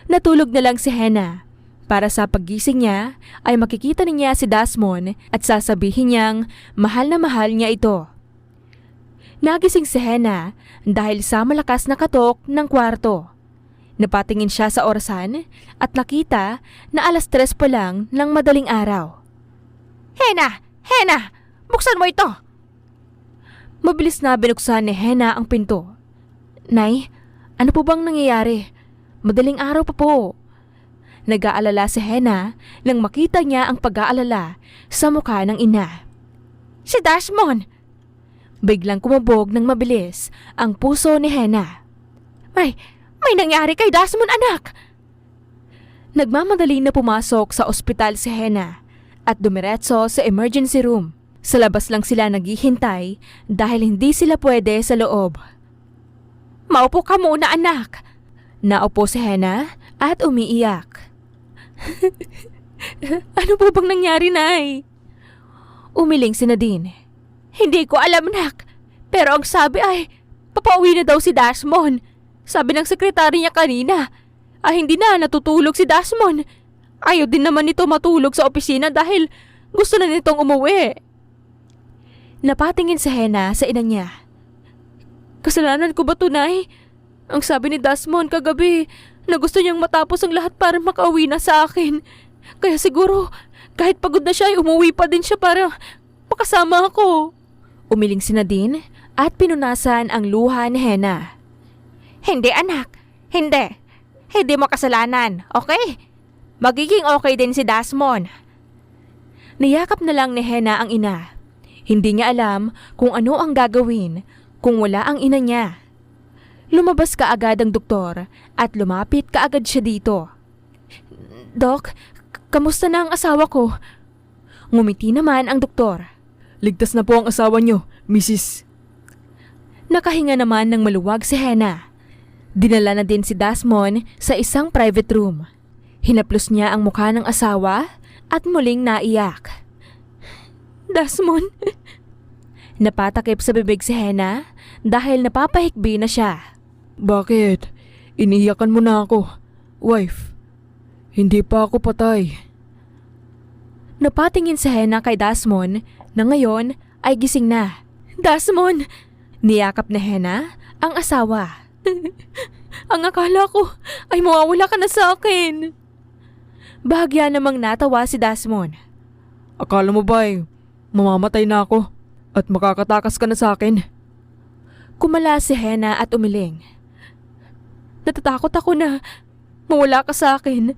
Natulog na lang si Hannah. Para sa paggising niya ay makikita niya si Desmond at sasabihin niyang mahal na mahal niya ito. Nagising si Hannah dahil sa malakas na katok ng kwarto. Napatingin siya sa orasan at nakita na 3:00 pa lang ng madaling araw. Hannah! Hannah! Buksan mo ito! Mabilis na binuksan ni Hannah ang pinto. Nay, ano po bang nangyayari? Madaling araw pa po. Nag-aalala si Hannah nang makita niya ang pag-aalala sa mukha ng ina. Si Desmond! Biglang kumabog ng mabilis ang puso ni Hannah. May nangyari kay Desmond, anak! Nagmamadali na pumasok sa ospital si Hannah at dumiretso sa emergency room. Sa labas lang sila naghihintay dahil hindi sila pwede sa loob. Maupo ka muna, anak! Naupo si Hannah at umiiyak. Ano po bang nangyari, Nay? Umiling si Nadine. Hindi ko alam, anak. Pero ang sabi ay, papauwi na daw si Desmond. Sabi ng sekretary niya kanina, hindi na natutulog si Desmond. Ayaw din naman nito matulog sa opisina dahil gusto na nitong umuwi. Napatingin si Hannah sa ina niya. Kasalanan ko ba ito, Nay? Ang sabi ni Desmond kagabi na gusto niyang matapos ang lahat para makauwi na sa akin. Kaya siguro kahit pagod na siya ay umuwi pa din siya para makasama ako. Umiling si Nadine at pinunasan ang luha ni Hannah. Hindi, anak. Hindi. Hindi mo kasalanan, okay? Magiging okay din si Desmond. Niyakap na lang ni Hannah ang ina. Hindi niya alam kung ano ang gagawin kung wala ang ina niya. Lumabas kaagad ang doktor at lumapit kaagad siya dito. Dok, kamusta na ang asawa ko? Ngumiti naman ang doktor. Ligtas na po ang asawa niyo, Mrs. Nakahinga naman ng maluwag si Hannah. Dinala na din si Desmond sa isang private room. Hinaplos niya ang mukha ng asawa at muling naiyak. Desmond! Napatakip sa bibig si Hannah dahil napapahikbi na siya. Bakit? Iniiyakan mo na ako, wife. Hindi pa ako patay. Napatingin si Hannah kay Desmond na ngayon ay gising na. Desmond! Niyakap ni Hannah ang asawa. Ang akala ko ay mawawala ka na sa akin. Bahagya namang natawa si Desmond. Akala mo ba mamamatay na ako at makakatakas ka na sa akin? Kumala si Hena at umiling. Natatakot ako na mawala ka sa akin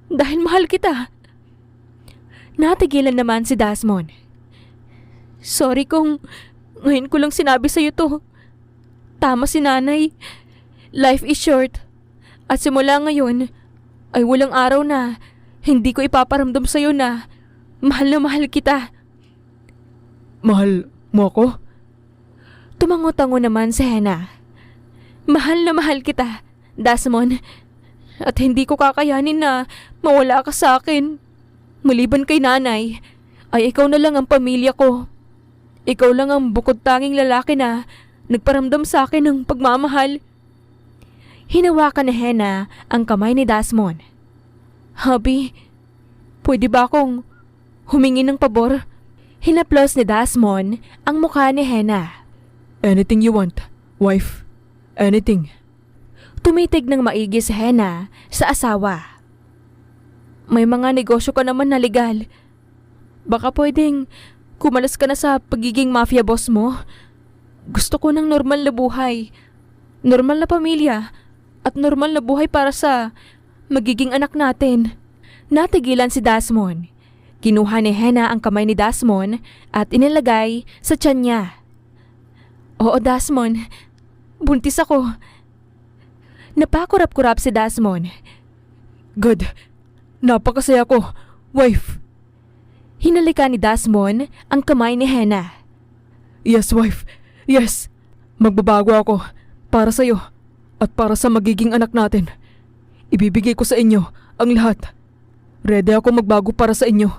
dahil mahal kita. Natigilan naman si Desmond. Sorry kung ngayon ko lang sinabi sa'yo to. Tama si nanay. Life is short. At simula ngayon ay walang araw na hindi ko ipaparamdam sa'yo na mahal kita. Mahal mo ako? Tumango-tango naman si Hena. Mahal na mahal kita, Desmond. At hindi ko kakayanin na mawala ka sa akin. Maliban kay nanay, ay ikaw na lang ang pamilya ko. Ikaw lang ang bukod tanging lalaki na nagparamdam sa akin ng pagmamahal. Hinawakan ni Hena ang kamay ni Desmond. Hubby, pwede ba akong humingi ng pabor? Hinaplos ni Desmond ang mukha ni Hena. Anything you want, wife. Anything. Tumitig ng maigi si Hena sa asawa. May mga negosyo ka naman na legal. Baka pwedeng kumalas ka na sa pagiging mafia boss mo. Gusto ko ng normal na buhay. Normal na pamilya. At normal na buhay para sa magiging anak natin. Natigilan si Desmond. Kinuha ni Hena ang kamay ni Desmond at inilagay sa tiyan niya. Oo, Desmond. Buntis ako. Napakurap-kurap si Desmond. Good. Napakasaya ko, wife. Hinalika ni Desmond ang kamay ni Hena. Yes, wife. Yes. Magbabago ako para sa'yo at para sa magiging anak natin. Ibibigay ko sa inyo ang lahat. Ready ako magbago para sa inyo.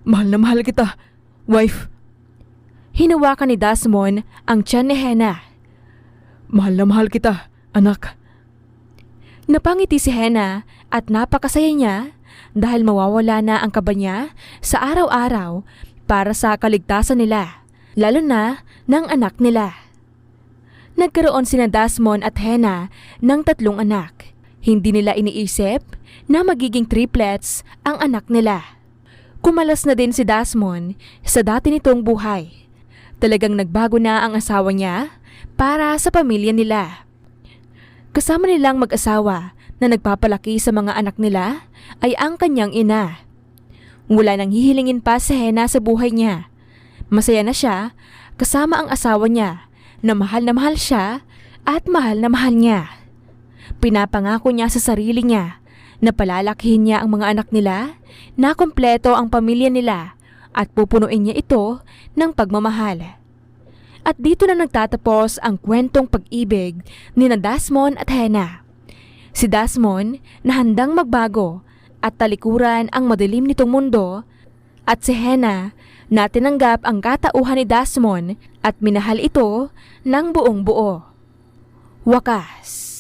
Mahal na mahal kita, wife. Hinawakan ni Desmond ang tiyan ni Hena. Mahal na mahal kita, anak. Napangiti si Hena at napakasaya niya dahil mawawala na ang kaba niya sa araw-araw para sa kaligtasan nila, lalo na ng anak nila. Nagkaroon sina Desmond at Hena ng 3 anak. Hindi nila iniisip na magiging triplets ang anak nila. Kumalas na din si Desmond sa dati nitong buhay. Talagang nagbago na ang asawa niya para sa pamilya nila. Kasama nilang mag-asawa na nagpapalaki sa mga anak nila ay ang kanyang ina. Wala nang hihilingin pa si Hena sa buhay niya. Masaya na siya kasama ang asawa niya na mahal siya at mahal na mahal niya. Pinapangako niya sa sarili niya na palalakihin niya ang mga anak nila, na kompleto ang pamilya nila at pupunuin niya ito ng pagmamahal. At dito na nagtatapos ang kwentong pag-ibig ni Desmond at Hena. Si Desmond na handang magbago at talikuran ang madilim nitong mundo, at si Hena na tinanggap ang katauhan ni Desmond at minahal ito ng buong buo. Wakas.